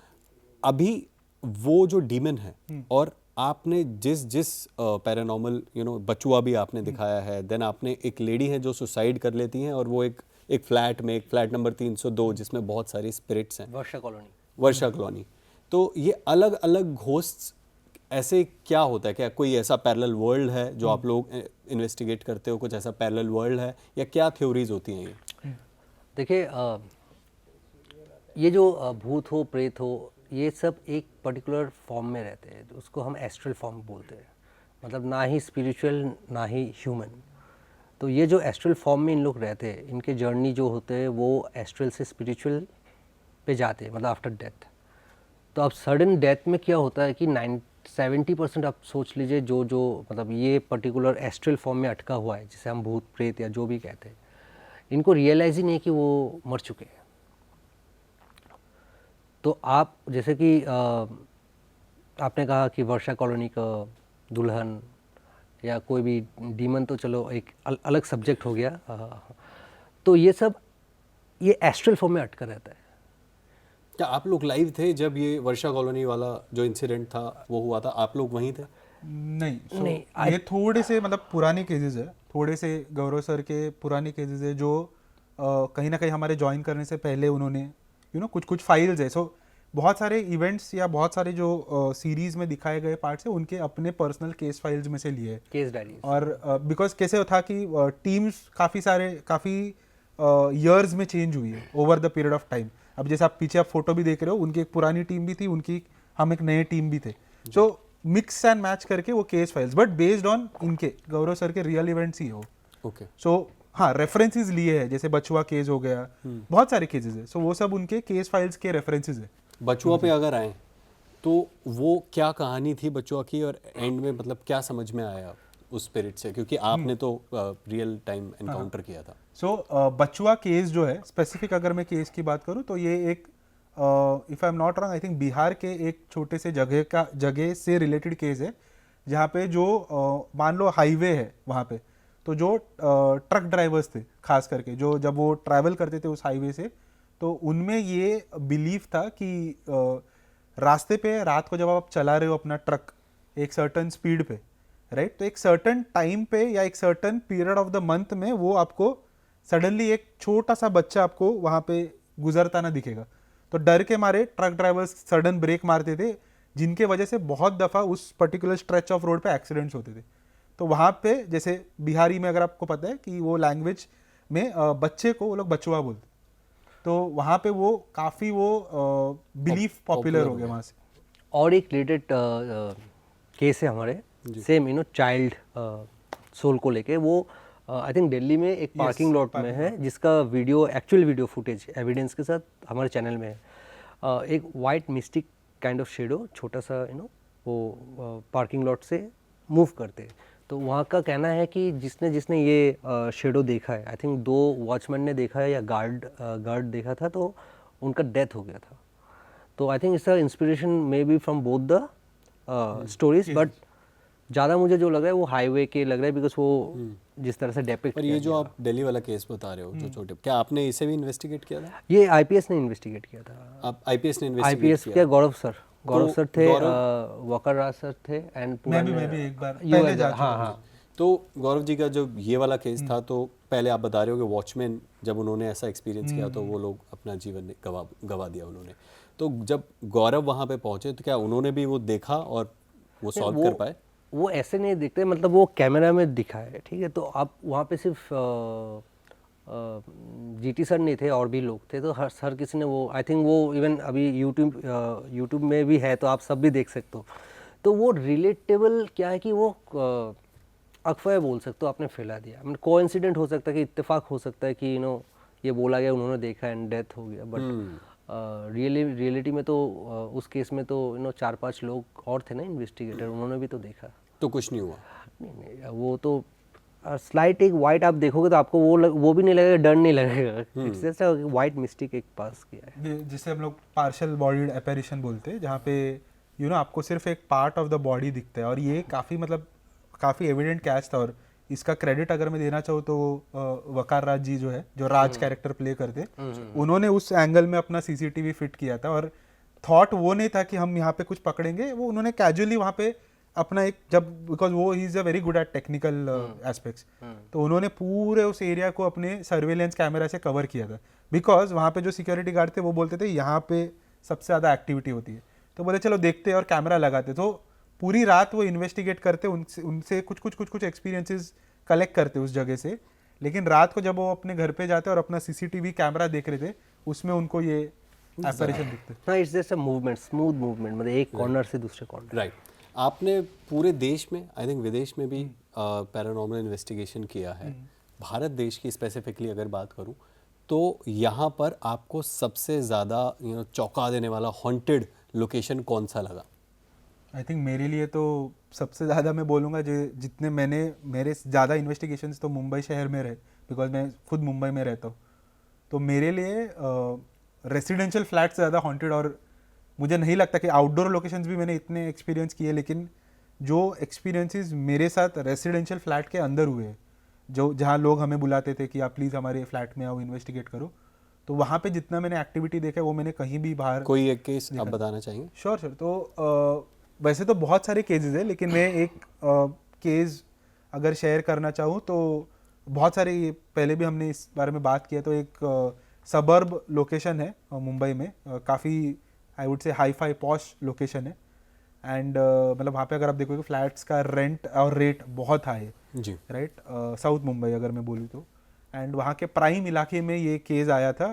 अभी वो जो डीमन है, और आपने जिस पैरानॉर्मल बचुआ भी आपने दिखाया है, देन आपने एक लेडी है जो सुसाइड कर लेती हैं, और वो एक फ्लैट नंबर 302 जिसमें बहुत सारी स्पिरिट्स हैं, वर्षा कॉलोनी। तो ये अलग अलग घोस्ट्स, ऐसे क्या होता है? क्या कोई ऐसा पैरेलल वर्ल्ड है जो आप लोग इन्वेस्टिगेट करते हो? कुछ ऐसा पैरेलल वर्ल्ड है या क्या थ्योरीज होती हैं ये? देखिए, ये जो भूत हो, प्रेत हो, ये सब एक पर्टिकुलर फॉर्म में रहते हैं, उसको हम एस्ट्रल फॉर्म बोलते हैं, मतलब ना ही स्पिरिचुअल ना ही ह्यूमन। तो ये जो एस्ट्रल फॉर्म में इन लोग रहते हैं, इनके जर्नी जो होते हैं वो एस्ट्रल से स्पिरिचुअल पे जाते हैं, मतलब आफ्टर डेथ। तो अब सडन डेथ में क्या होता है कि 70% आप सोच लीजिए जो मतलब ये पर्टिकुलर एस्ट्रल फॉर्म में अटका हुआ है, जिसे हम भूत प्रेत या जो भी कहते हैं, इनको रियलाइज ही नहीं कि वो मर चुके हैं। तो आप जैसे कि आपने कहा कि वर्षा कॉलोनी का दुल्हन या कोई भी डीमन, तो चलो एक अलग सब्जेक्ट हो गया। तो ये सब ये एस्ट्रल फॉर्म में अटका रहता है। क्या आप लोग लाइव थे जब ये वर्षा कॉलोनी वाला जो इंसिडेंट था वो हुआ था? आप लोग वहीं थे? नहीं, ये थोड़े से मतलब पुराने केसेस है, थोड़े से गौरव सर के पुराने केसेस है जो कहीं ना कहीं हमारे ज्वाइन करने से पहले उन्होंने कुछ फाइल्स है। सो बहुत सारे इवेंट्स या बहुत सारे जो सीरीज में दिखाए गए पार्ट्स है उनके अपने पर्सनल केस फाइल्स में से लिए, केस डायरीज। और बिकॉज कैसे था कि टीम्स काफ़ी ईयर्स में चेंज हुई है over the period of time. अब जैसे आप पीछे फोटो भी देख रहे हो, उनकी एक पुरानी टीम भी थी, हम एक नए टीम भी थे। सो मिक्स एंड मैच करके वो case files, but based on इनके गौरव सर के रियल इवेंट्स ही हो। ओके। सो हाँ, रेफरेंसेस लिए हैं, जैसे बचुआ केस हो गया, बहुत सारे केसेस है। सो वो सब उनके केस फाइल्स के रेफरेंसेस है। बचुआ पे अगर आए तो वो क्या कहानी थी बचुआ की, और एंड में मतलब क्या समझ में आया उस स्पिरिट से, क्योंकि आपने तो रियल टाइम एनकाउंटर किया था। सो बचुआ केस जो है, स्पेसिफिक अगर मैं केस की बात करूं तो ये एक if I am not wrong, I think Bihar के एक छोटे से जगह से रिलेटेड केस है, जहाँ पे जो मान लो हाईवे है वहाँ पे, तो जो ट्रक ड्राइवर्स थे खास करके, जो जब वो ट्रैवल करते थे उस हाईवे से, तो उनमें ये बिलीफ था कि रास्ते पे रात को जब आप चला रहे हो अपना ट्रक एक सर्टन स्पीड पे, राइट, तो एक सर्टन टाइम पे या एक certain period of the month में वो आपको सडनली एक छोटा सा बच्चा आपको वहाँ पे गुजरता ना दिखेगा। तो डर के मारे ट्रक ड्राइवर्स सडन ब्रेक मारते थे, जिनके वजह से बहुत दफ़ा उस पर्टिकुलर स्ट्रेच ऑफ रोड पे एक्सीडेंट्स होते थे। तो वहाँ पे जैसे बिहारी में अगर आपको पता है कि वो लैंग्वेज में बच्चे को वो लोग बचुआ बोलते, तो वहाँ पे वो काफ़ी वो बिलीफ पॉपुलर हो गया वहाँ से। और एक रिलेटेड केस है हमारे, सेम चाइल्ड सोल को लेके। वो आई थिंक दिल्ली में एक पार्किंग लॉट में है, जिसका video, actual video footage evidence के साथ हमारे चैनल में है। एक white mistake kind of shadow, छोटा सा वो पार्किंग लॉट से मूव करते। तो वहाँ का कहना है कि जिसने जिसने ये शेडो देखा है, आई थिंक 2 वॉचमैन ने देखा है या गार्ड देखा था, तो उनका डेथ हो गया था। तो आई थिंक इसका inspiration may be from both the stories, but ज़्यादा मुझे जो लग रहा है वो हाईवे के लग रहा है, बिकॉज वो जिस तरह से डेपिक्ट। पर ये जो आप दिल्ली वाला केस बता रहे हो जो छोटे, क्या आपने इसे भी इन्वेस्टिगेट किया था? ये आईपीएस ने इन्वेस्टिगेट किया था। आप आईपीएस ने इन्वेस्टिगेट आईपीएस किया? के गौरव सर थे, गौरव- वकर राज सर थे, एंड मैं भी एक बार पहले जा चुका हूँ। हाँ। तो गौरव जी का जो ये वाला केस था, तो पहले आप बता रहे हो कि वॉचमैन जब उन्होंने ऐसा एक्सपीरियंस किया तो वो लोग अपना जीवन गवा दिया उन्होंने। तो जब गौरव वहाँ पे पहुँचे तो क्या उन्होंने भी वो देखा और वो सॉल्व कर पाए? वो ऐसे नहीं दिखते, मतलब वो कैमरा में दिखा है, ठीक है। तो आप वहाँ पे सिर्फ जीटी सर नहीं थे, और भी लोग थे। तो हर किसी ने वो, आई थिंक वो इवन अभी यूट्यूब में भी है, तो आप सब भी देख सकते हो। तो वो रिलेटेबल क्या है कि वो अफवाह बोल सकते हो, आपने फैला दिया। मतलब कोइंसिडेंट हो सकता है कि इत्तेफाक हो सकता है कि ये बोला गया, उन्होंने देखा एंड डेथ हो गया, बट रियलिटी में तो उस केस में तो 4-5 लोग और थे ना इन्वेस्टिगेटर, उन्होंने भी तो देखा। तो कुछ नहीं हुआ? नहीं, वो तो स्लाइट एक वाइट आप देखोगे तो आपको वो भी नहीं लगेगा, डर नहीं लगेगा। It's just a white mistake एक पास किया है, जिसे हम लोग पार्शियल बॉडीड एपेरिशन बोलते हैं, जहाँ पे आपको सिर्फ एक पार्ट ऑफ द बॉडी दिखता है। और ये काफ़ी एविडेंट कैच था। और इसका क्रेडिट अगर मैं देना चाहूँ तो वकार राज जी जो है, जो राज कैरेक्टर प्ले करते, उन्होंने उस एंगल में अपना सीसीटीवी फिट किया था। और थॉट वो नहीं था कि हम यहाँ पे कुछ पकड़ेंगे, वो उन्होंने कैजुअली वहाँ पे अपना एक, जब बिकॉज वो he is a very good at technical aspects, तो उन्होंने पूरे उस एरिया को अपने सर्वेलेंस कैमरा से कवर किया था। बिकॉज वहाँ पे जो सिक्योरिटी गार्ड थे वो बोलते थे यहाँ पे सबसे ज़्यादा एक्टिविटी होती है, तो बोले चलो देखते और कैमरा लगाते। तो पूरी रात वो इन्वेस्टिगेट करते, उनसे कुछ एक्सपीरियंसेस कलेक्ट करते उस जगह से। लेकिन रात को जब वो अपने घर पे जाते और अपना सीसीटीवी कैमरा देख रहे थे, उसमें उनको ये एपरेशन दिखते। हाँ, it's just a movement, smooth movement, मतलब एक कॉर्नर से दूसरे कॉर्नर। राइट। आपने पूरे देश में, आई थिंक विदेश में भी पैरानॉर्मल इन्वेस्टिगेशन किया है। भारत देश की स्पेसिफिकली अगर बात करूं तो यहाँ पर आपको सबसे ज़्यादा चौंका देने वाला हॉन्टेड लोकेशन कौन सा लगा? आई थिंक मेरे लिए तो सबसे ज़्यादा मैं बोलूँगा जितने मेरे ज़्यादा इन्वेस्टिगेशंस तो मुंबई शहर में रहे, बिकॉज मैं खुद मुंबई में रहता हूँ। तो मेरे लिए रेसिडेंशियल फ्लैट से ज़्यादा हॉन्टेड, और मुझे नहीं लगता कि आउटडोर लोकेशंस भी मैंने इतने एक्सपीरियंस किए, लेकिन जो एक्सपीरियंसेस मेरे साथ रेसिडेंशियल फ्लैट के अंदर हुए हैं, जहाँ लोग हमें बुलाते थे कि आप प्लीज़ हमारे फ्लैट में आओ, इन्वेस्टिगेट करो, तो वहाँ पे जितना मैंने एक्टिविटी देखा है वो मैंने कहीं भी बाहर। कोई एक केस आप बताना चाहेंगे? Sure sir. तो वैसे तो बहुत सारे केसेस है, लेकिन मैं एक केस अगर शेयर करना चाहूँ तो बहुत सारे, पहले भी हमने इस बारे में बात किया। तो एक सबर्ब लोकेशन है मुंबई में, काफ़ी I would say hi fi posh location है। एंड मतलब वहाँ पे अगर आप देखोगे फ्लैट्स का रेंट और रेट बहुत हाई है जी, राइट, साउथ मुंबई अगर मैं बोलूँ तो। एंड वहाँ के प्राइम इलाके में ये केस आया था।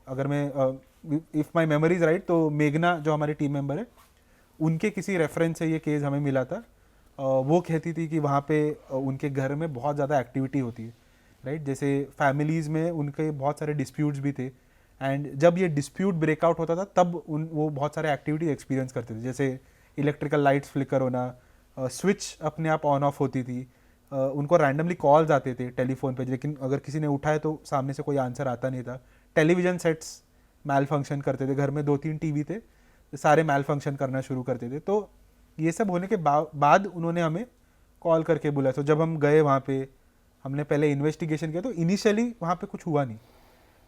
अगर मैं if my memory is right, तो मेघना जो हमारी टीम मेंबर है, उनके किसी रेफरेंस से ये केस हमें मिला था। वो कहती थी कि वहाँ पे उनके घर में बहुत ज़्यादा एक्टिविटी होती है, राइट। जैसे फैमिलीज़ में उनके बहुत सारे डिस्प्यूट्स भी थे, एंड जब ये डिस्प्यूट ब्रेकआउट होता था तब वो बहुत सारे एक्टिविटी एक्सपीरियंस करते थे, जैसे इलेक्ट्रिकल लाइट्स फ्लिकर होना, स्विच अपने आप ऑन ऑफ होती थी, उनको रैंडमली कॉल्स आते थे टेलीफोन पे, लेकिन अगर किसी ने उठाया तो सामने से कोई आंसर आता नहीं था। टेलीविज़न सेट्स मैल फंक्शन करते थे, घर में 2-3 टीवी थे, तो सारे मैल फंक्शन करना शुरू करते थे। तो ये सब होने के बाद उन्होंने हमें कॉल करके बुलाया। तो जब हम गए वहाँ पे, हमने पहले इन्वेस्टिगेशन किया, तो इनिशियली वहाँ पे कुछ हुआ नहीं,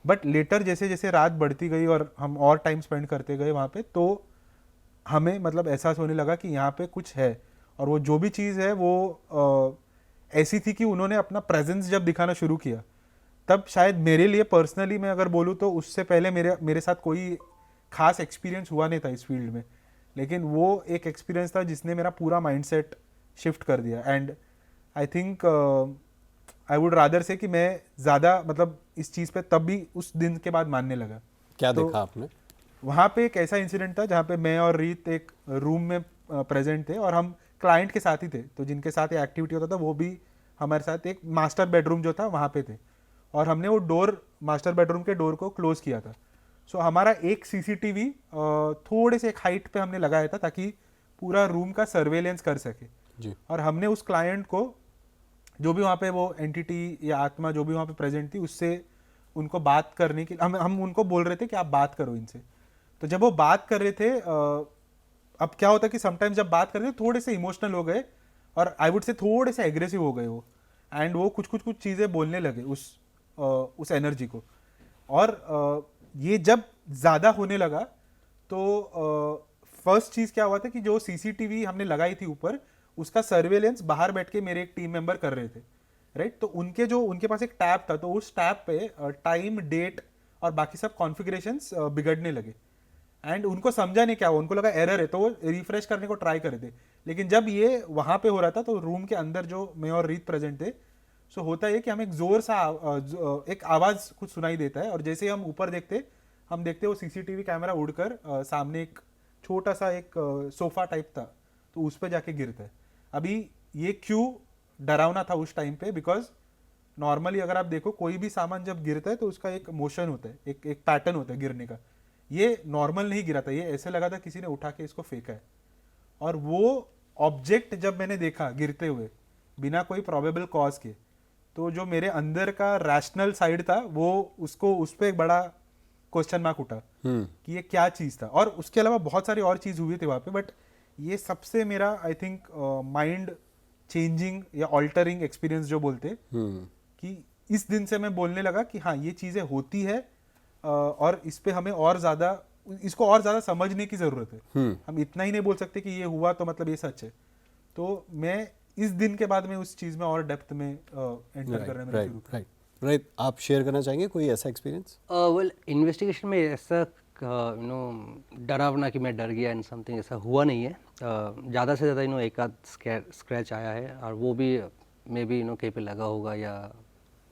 बट लेटर जैसे जैसे रात बढ़ती गई और हम और टाइम स्पेंड करते गए वहाँ पे, तो हमें मतलब एहसास होने लगा कि यहाँ पे कुछ है। और वो जो भी चीज़ है वो ऐसी थी कि उन्होंने अपना प्रेजेंस जब दिखाना शुरू किया, तब शायद मेरे लिए पर्सनली मैं अगर बोलूँ तो उससे पहले मेरे साथ कोई खास एक्सपीरियंस हुआ नहीं था इस फील्ड में, लेकिन वो एक एक्सपीरियंस था जिसने मेरा पूरा माइंडसेट शिफ्ट कर दिया। And I think I would rather से कि मैं ज़्यादा मतलब इस चीज़ पे तब भी उस दिन के बाद मानने लगा। क्या तो देखा आपने? वहाँ पे एक ऐसा इंसिडेंट था जहाँ पे मैं और रीत एक रूम में प्रेजेंट थे और हम क्लाइंट के साथ ही थे, तो जिनके साथ ये एक्टिविटी होता था वो भी हमारे साथ, एक मास्टर बेडरूम जो था वहाँ पे थे, और हमने वो डोर, मास्टर बेडरूम के डोर को क्लोज किया था। सो हमारा एक सीसीटीवी थोड़े से एक हाइट पे हमने लगाया था ताकि पूरा रूम का सर्वेलेंस कर सके जी। और हमने उस क्लाइंट को, जो भी वहाँ पे वो एंटिटी या आत्मा जो भी वहाँ पे प्रेजेंट थी, उससे उनको बात करने की हम उनको बोल रहे थे कि आप बात करो इनसे। तो जब वो बात कर रहे थे, अब क्या होता है कि समटाइम्स जब बात कर रहे थे थोड़े से इमोशनल हो गए और आई वुड से थोड़े से एग्रेसिव हो गए वो, एंड वो कुछ चीज़ें बोलने लगे उस एनर्जी को। और ये जब ज़्यादा होने लगा तो फर्स्ट चीज़ क्या हुआ था कि जो सीसीटीवी हमने लगाई थी ऊपर, उसका सर्वेलेंस बाहर बैठ के मेरे एक टीम मेंबर कर रहे थे, राइट। तो उनके पास एक टैब था, तो उस टैब पे टाइम, डेट और बाकी सब कॉन्फ़िगरेशंस बिगड़ने लगे, एंड उनको समझा नहीं क्या हुआ, उनको लगा एरर है, तो वो रिफ्रेश करने को ट्राई करे थे। लेकिन जब ये वहाँ पे हो रहा था तो रूम के अंदर जो मैं और रीत प्रेजेंट थे, सो होता है कि हमें एक जोर सा एक आवाज़ कुछ सुनाई देता है, और जैसे हम ऊपर देखते, हम देखते वो सीसीटीवी कैमरा उड़कर सामने एक छोटा सा एक सोफा टाइप था, तो उस पर जाके गिरता है। अभी ये क्यों डरावना था उस टाइम पे, बिकॉज नॉर्मली अगर आप देखो कोई भी सामान जब गिरता है तो उसका एक मोशन होता है, एक पैटर्न होता है गिरने का। ये नॉर्मल नहीं गिरा था, ये ऐसे लगा था किसी ने उठा के इसको फेंका है। और वो ऑब्जेक्ट जब मैंने देखा गिरते हुए बिना कोई प्रोबेबल कॉज के, तो जो मेरे अंदर का रैशनल साइड था वो उस पर एक बड़ा क्वेश्चन मार्क उठा कि ये क्या चीज़ था। और उसके अलावा बहुत सारी और चीज़ हुई थी वहाँ पे, बट ये सबसे मेरा आई थिंक माइंड चेंजिंग या ऑल्टरिंग एक्सपीरियंस जो बोलते, कि इस दिन से मैं बोलने लगा कि हाँ ये चीज़ें होती है और इस पे हमें इसको और ज़्यादा समझने की ज़रूरत है। हम इतना ही नहीं बोल सकते कि ये हुआ तो मतलब ये सच है। तो मैं इस दिन के बाद में उस चीज़ में और डेप्थ में एंटर करने में शुरू किया। राइट, आप शेयर करना चाहेंगे कोई ऐसा एक्सपीरियंस? वेल, इन्वेस्टिगेशन में ऐसा डरावना कि मैं डर गया इन समथिंग ऐसा हुआ नहीं है। ज़्यादा से ज़्यादा एक आध स्क्रैच आया है, और वो भी मे बी कहीं पे लगा होगा या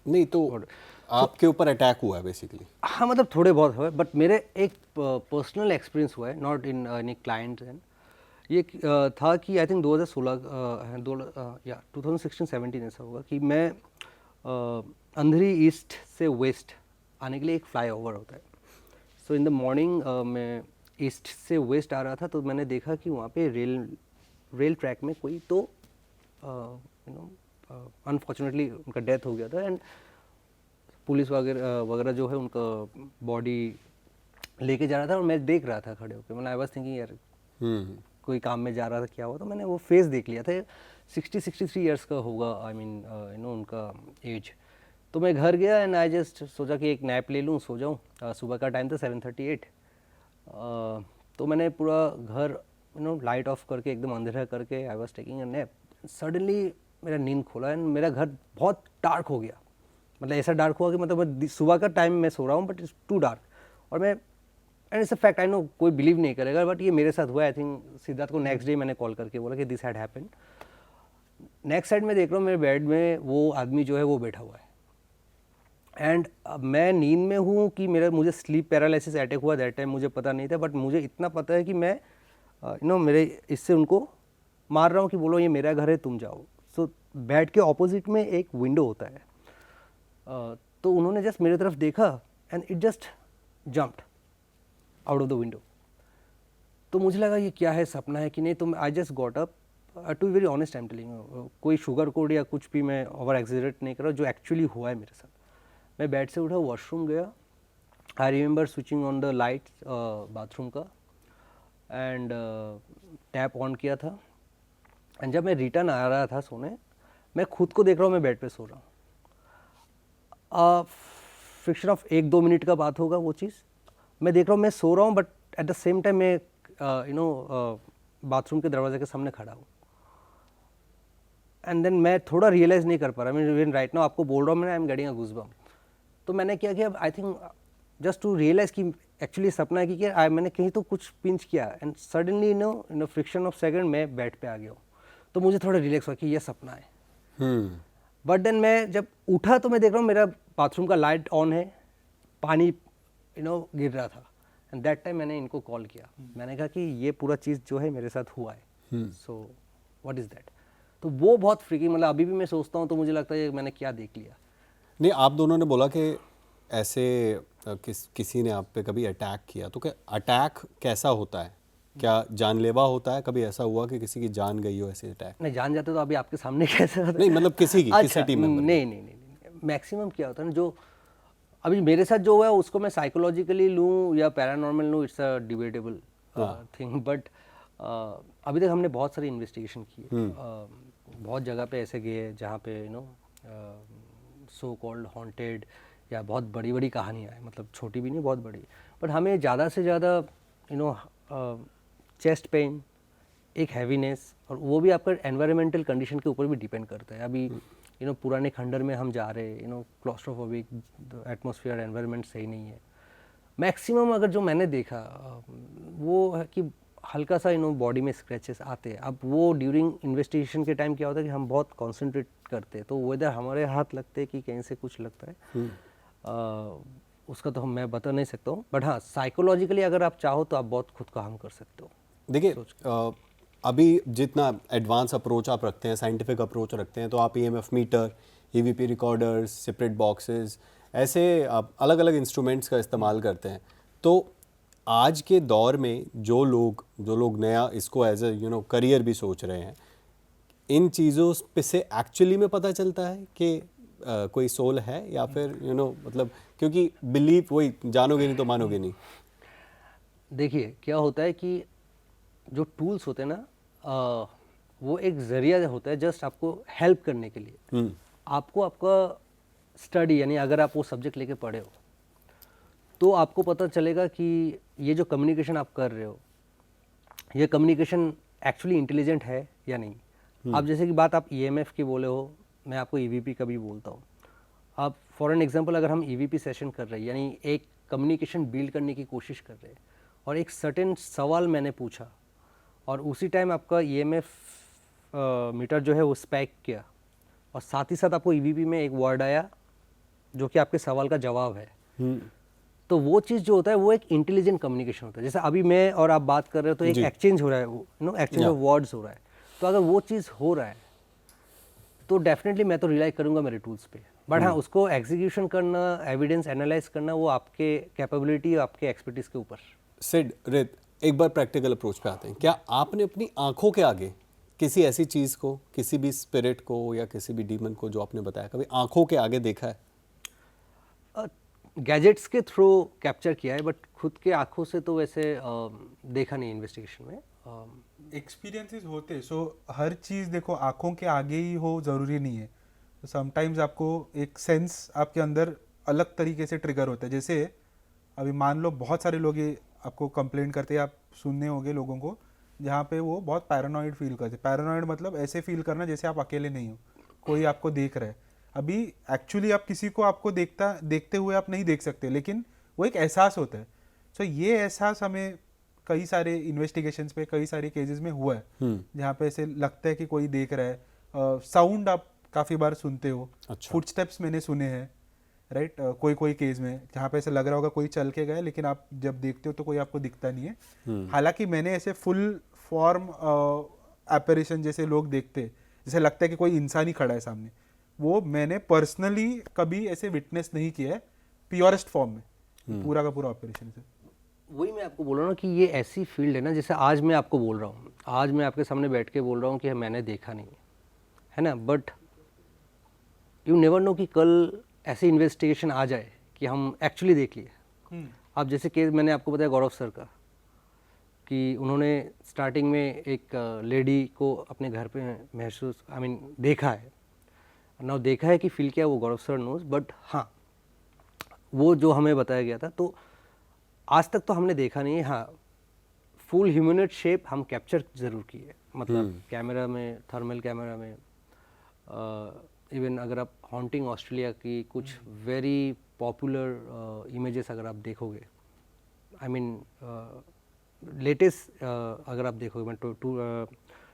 नहीं, तो आपके ऊपर अटैक हुआ है बेसिकली? हाँ, मतलब थोड़े बहुत हुए, बट मेरे एक पर्सनल एक्सपीरियंस हुआ है, नॉट इन एनी क्लाइंट। ये था कि आई थिंक 2016 या 2016-17 ऐसा होगा कि मैं अंधेरी ईस्ट से वेस्ट आने के लिए एक फ्लाई ओवर होता है। सो इन द मॉर्निंग मैं ईस्ट से वेस्ट आ रहा था, तो मैंने देखा कि वहाँ पे रेल ट्रैक में कोई तो अनफॉर्चुनेटली उनका डेथ हो गया था, एंड पुलिस वगैरह जो है उनका बॉडी लेके जा रहा था, और मैं देख रहा था खड़े होकर। मतलब आई वाज थिंकिंग यार कोई काम में जा रहा था, क्या हुआ। तो मैंने वो फेस देख लिया था, 63 ईयर्स का होगा, आई मीन उनका एज। तो मैं घर गया एंड आई जस्ट सोचा कि एक नैप ले लूँ, सो जाऊँ। सुबह का टाइम था 7:38। तो मैंने पूरा घर लाइट ऑफ करके एकदम अंधेरा करके I was taking a nap. Suddenly मेरा नींद खोला एंड मेरा घर बहुत डार्क हो गया। मतलब ऐसा डार्क हुआ कि मतलब सुबह का टाइम मैं सो रहा हूँ, बट इट्स टू डार्क। और मैं, and it's a fact, I know कोई बिलीव नहीं करेगा, बट ये मेरे साथ हुआ। आई थिंक सिद्धार्थ को नेक्स्ट डे मैंने कॉल करके बोला कि this had happened. Next side में देख रहा हूँ, मेरे बेड में वो आदमी जो है वो बैठा हुआ है, एंड मैं नींद में हूँ कि मुझे स्लीप पैरालिसिस अटैक हुआ दैट टाइम, मुझे पता नहीं था। बट मुझे इतना पता है कि मैं मेरे इससे उनको मार रहा हूँ कि बोलो ये मेरा घर है, तुम जाओ। सो बेड के ऑपोजिट में एक विंडो होता है, तो उन्होंने जस्ट मेरी तरफ देखा and it just jumped out of the window. तो मुझे लगा ये क्या है, सपना है कि नहीं। तो I just got up. To be very honest, I am telling you, कोई शुगर कोड या कुछ भी मैं ओवर एग्जैजरेट नहीं कर रहा, जो एक्चुअली हुआ है मेरे साथ। मैं बेड से उठा, वॉशरूम गया, I remember switching on the light bathroom का एंड टैप ऑन किया था एंड जब मैं रिटर्न आ रहा था सोने, मैं खुद को देख रहा हूँ मैं बेड पे सो रहा हूँ। फ्रिक्शन ऑफ 1-2 मिनट का बात होगा वो चीज़। मैं देख रहा हूँ मैं सो रहा हूँ but at the same time मैं बाथरूम के दरवाजे के सामने खड़ा हूँ एंड देन मैं थोड़ा रियलाइज़ नहीं कर पा रहा। मैं राइट नाउ आपको बोल रहा हूँ मैं I am getting a goosebump. तो मैंने क्या किया, I think just to realise कि एक्चुअली सपना है कि मैंने कहीं तो कुछ पिंच किया and suddenly in fraction of second मैं बेड पे आ गया हूँ। तो मुझे थोड़ा रिलैक्स हुआ कि ये सपना है। बट देन मैं जब उठा तो मैं देख रहा हूँ मेरा बाथरूम का लाइट ऑन है, पानी गिर रहा था एंड दैट टाइम मैंने इनको कॉल किया। मैंने कहा कि ये पूरा चीज़ जो है मेरे साथ हुआ है, सो व्हाट इज़ दैट। तो वो बहुत फ्रीकी, मतलब अभी भी मैं सोचता हूँ तो मुझे लगता है मैंने क्या देख लिया। नहीं, आप दोनों ने बोला कि ऐसे किसी ने आप पे कभी अटैक किया, तो क्या अटैक कैसा होता है? क्या जानलेवा होता है? कभी ऐसा हुआ कि किसी की जान गई हो ऐसे अटैक? नहीं, जान जाते तो अभी आपके सामने कैसे होता? नहीं, मतलब किसी की, अच्छा, किसी टीम मेंबर की। नहीं, मैक्सिमम क्या होता है ना, जो अभी मेरे साथ जो हुआ है उसको मैं साइकोलॉजिकली लूँ या पैरानॉर्मल लूँ, it's a debatable thing. But अभी तक हमने बहुत सारी इन्वेस्टिगेशन की है। बहुत जगह पे ऐसे गए जहाँ पे सो कॉल्ड हॉन्टेड या बहुत बड़ी बड़ी कहानियाँ हैं, मतलब छोटी भी नहीं बहुत बड़ी। बट हमें ज़्यादा से ज़्यादा चेस्ट पेन, एक हैवीनेस, और वो भी आपका एनवायरमेंटल कंडीशन के ऊपर भी डिपेंड करता है। अभी पुराने खंडर में हम जा रहे हैं, क्लॉस्ट्रोफोबिक, एटमॉस्फेयर एनवायरनमेंट सही नहीं है। मैक्सिमम अगर जो मैंने देखा वो है कि हल्का सा बॉडी में स्क्रैचेस आते हैं। अब वो ड्यूरिंग इन्वेस्टिगेशन के टाइम क्या होता है कि हम बहुत कॉन्सेंट्रेट करते हैं, तो वेदर हमारे हाथ लगते हैं कि कहीं से कुछ लगता है, उसका तो मैं बता नहीं सकता हूँ। बट हाँ, साइकोलॉजिकली अगर आप चाहो तो आप बहुत खुद का हार्म कर सकते हो। देखिए, अभी जितना एडवांस अप्रोच आप रखते हैं, साइंटिफिक अप्रोच रखते हैं, तो आप EMF meter, EVP recorders, separate boxes, ऐसे आप अलग अलग इंस्ट्रूमेंट्स का इस्तेमाल करते हैं। तो आज के दौर में जो लोग नया इसको एज ए करियर भी सोच रहे हैं, इन चीज़ों पे से एक्चुअली में पता चलता है कि कोई सोल है या फिर मतलब, क्योंकि बिलीव वही, जानोगे नहीं तो मानोगे नहीं। देखिए क्या होता है कि जो टूल्स होते हैं ना, वो एक ज़रिया होता है जस्ट आपको हेल्प करने के लिए। आपको आपका स्टडी, यानी अगर आप वो सब्जेक्ट लेके पढ़े हो तो आपको पता चलेगा कि ये जो कम्युनिकेशन आप कर रहे हो, ये कम्युनिकेशन एक्चुअली इंटेलिजेंट है या नहीं। आप जैसे कि बात आप ईएमएफ की बोले हो, मैं आपको ईवीपी का भी बोलता हूँ। आप फॉर एन एग्जांपल अगर हम ईवीपी सेशन कर रहे हैं, यानी एक कम्युनिकेशन बिल्ड करने की कोशिश कर रहे हैं, और एक सर्टेन सवाल मैंने पूछा और उसी टाइम आपका ईएमएफ मीटर जो है वो स्पाइक किया, और साथ ही साथ आपको ईवीपी में एक वर्ड आया जो कि आपके सवाल का जवाब है, तो वो चीज़ जो होता है वो एक इंटेलिजेंट कम्युनिकेशन होता है। जैसे अभी मैं और आप बात कर रहे हो तो एक एक्सचेंज हो रहा है, एक्सचेंज ऑफ वर्ड्स हो रहा है। तो अगर वो चीज़ हो रहा है तो डेफिनेटली मैं तो रिलाई करूँगा मेरे टूल्स पे। बट हाँ, उसको एग्जीक्यूशन करना, एविडेंस एनालाइज करना, वो आपके कैपेबिलिटी, आपके एक्सपर्टीज के ऊपर। सिड, रित, एक बार प्रैक्टिकल अप्रोच पे आते हैं। क्या आपने अपनी आंखों के आगे किसी ऐसी चीज़ को, किसी भी स्पिरिट को या किसी भी डीमन को जो आपने बताया, कभी आंखों के आगे देखा है? गैजेट्स के थ्रू कैप्चर किया है, बट खुद के आंखों से तो वैसे देखा नहीं इन्वेस्टिगेशन में। एक्सपीरियंसेस होते, सो हर चीज़ देखो आंखों के आगे ही हो ज़रूरी नहीं है। तो समटाइम्स आपको एक सेंस आपके अंदर अलग तरीके से ट्रिगर होता है। जैसे अभी मान लो बहुत सारे लोग ये आपको कंप्लेन करते हैं, आप सुनने होंगे लोगों को, जहाँ पे वो बहुत पैरानॉइड फील करते हैं। पैरानॉइड मतलब ऐसे फील करना जैसे आप अकेले नहीं हो, कोई आपको देख रहा है। अभी एक्चुअली आप किसी को आपको देखते हुए आप नहीं देख सकते, लेकिन वो एक एहसास होता है। सो ये एहसास हमें कई सारे इन्वेस्टिगेशंस पे, कई सारे केसेस में हुआ है, जहाँ पे ऐसे लगता है कि कोई देख रहा है। साउंड आप काफ़ी बार सुनते हो, फुटस्टेप्स मैंने सुने हैं, राइट। कोई केस में जहाँ पे ऐसे लग रहा होगा कोई चल के गए, लेकिन आप जब देखते हो तो कोई आपको दिखता नहीं है। हालांकि मैंने ऐसे फुल फॉर्म एपरेशन जैसे लोग देखते, जैसे लगता है कि कोई इंसान ही खड़ा है सामने, वो मैंने पर्सनली कभी ऐसे विटनेस नहीं किया है प्योरेस्ट फॉर्म में, पूरा का पूरा ऑपरेशन से। वही मैं आपको बोल रहा हूँ कि ये ऐसी फील्ड है ना, जैसे आज मैं आपको बोल रहा हूँ, आज मैं आपके सामने बैठ के बोल रहा हूँ कि मैंने देखा नहीं है ना, बट यू नेवर नो कि कल ऐसी इन्वेस्टिगेशन आ जाए कि हम एक्चुअली देख लिए। अब जैसे केस मैंने आपको बताया गौरव सर का, कि उन्होंने स्टार्टिंग में एक लेडी को अपने घर पे महसूस देखा है ना, देखा है कि फील किया वो गौरव सर नोज, बट हाँ वो जो हमें बताया गया था, तो आज तक तो हमने देखा नहीं है। हाँ, फुल ह्यूमनॉइड शेप हम कैप्चर ज़रूर किए, मतलब कैमरा में, थर्मल कैमरा में। इवन अगर आप हॉन्टिंग ऑस्ट्रेलिया की कुछ वेरी पॉपुलर इमेजेस अगर आप देखोगे, लेटेस्ट अगर आप देखोगे, मैं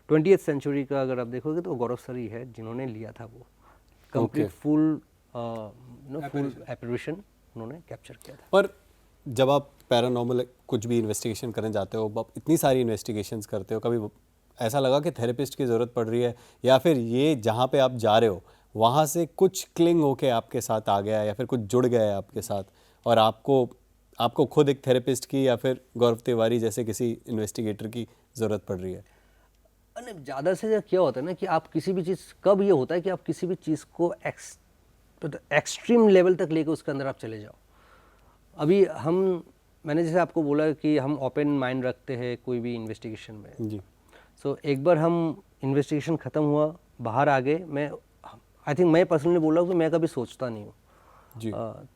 20th सेंचुरी का अगर आप देखोगे तो गौरव सर ही है जिन्होंने लिया था वो कंप्लीट फुल एपरेशन उन्होंने कैप्चर किया था। पर जब आप पैरानॉर्मल कुछ भी इन्वेस्टिगेशन करने जाते हो, आप इतनी सारी इन्वेस्टिगेशंस करते हो, कभी ऐसा लगा कि थेरेपिस्ट की ज़रूरत पड़ रही है, या फिर ये जहाँ पे आप जा रहे हो वहाँ से कुछ क्लिंग होके आपके साथ आ गया, या फिर कुछ जुड़ गया है आपके साथ, और आपको खुद एक थेरेपिस्ट की या फिर गौरव तिवारी जैसे किसी इन्वेस्टिगेटर की ज़रूरत पड़ रही है? ज़्यादा से ज़्यादा क्या होता है ना कि आप किसी भी चीज़, कब ये होता है कि आप किसी भी चीज़ को एक्सट्रीम लेवल तक लेकर उसके अंदर आप चले जाओ। अभी मैंने जैसे आपको बोला कि हम ओपन माइंड रखते हैं कोई भी इन्वेस्टिगेशन में जी। सो एक बार हम इन्वेस्टिगेशन ख़त्म हुआ, बाहर आ गए, आई थिंक मैं पर्सनली बोल रहा हूँ कि मैं कभी सोचता नहीं हूँ जी।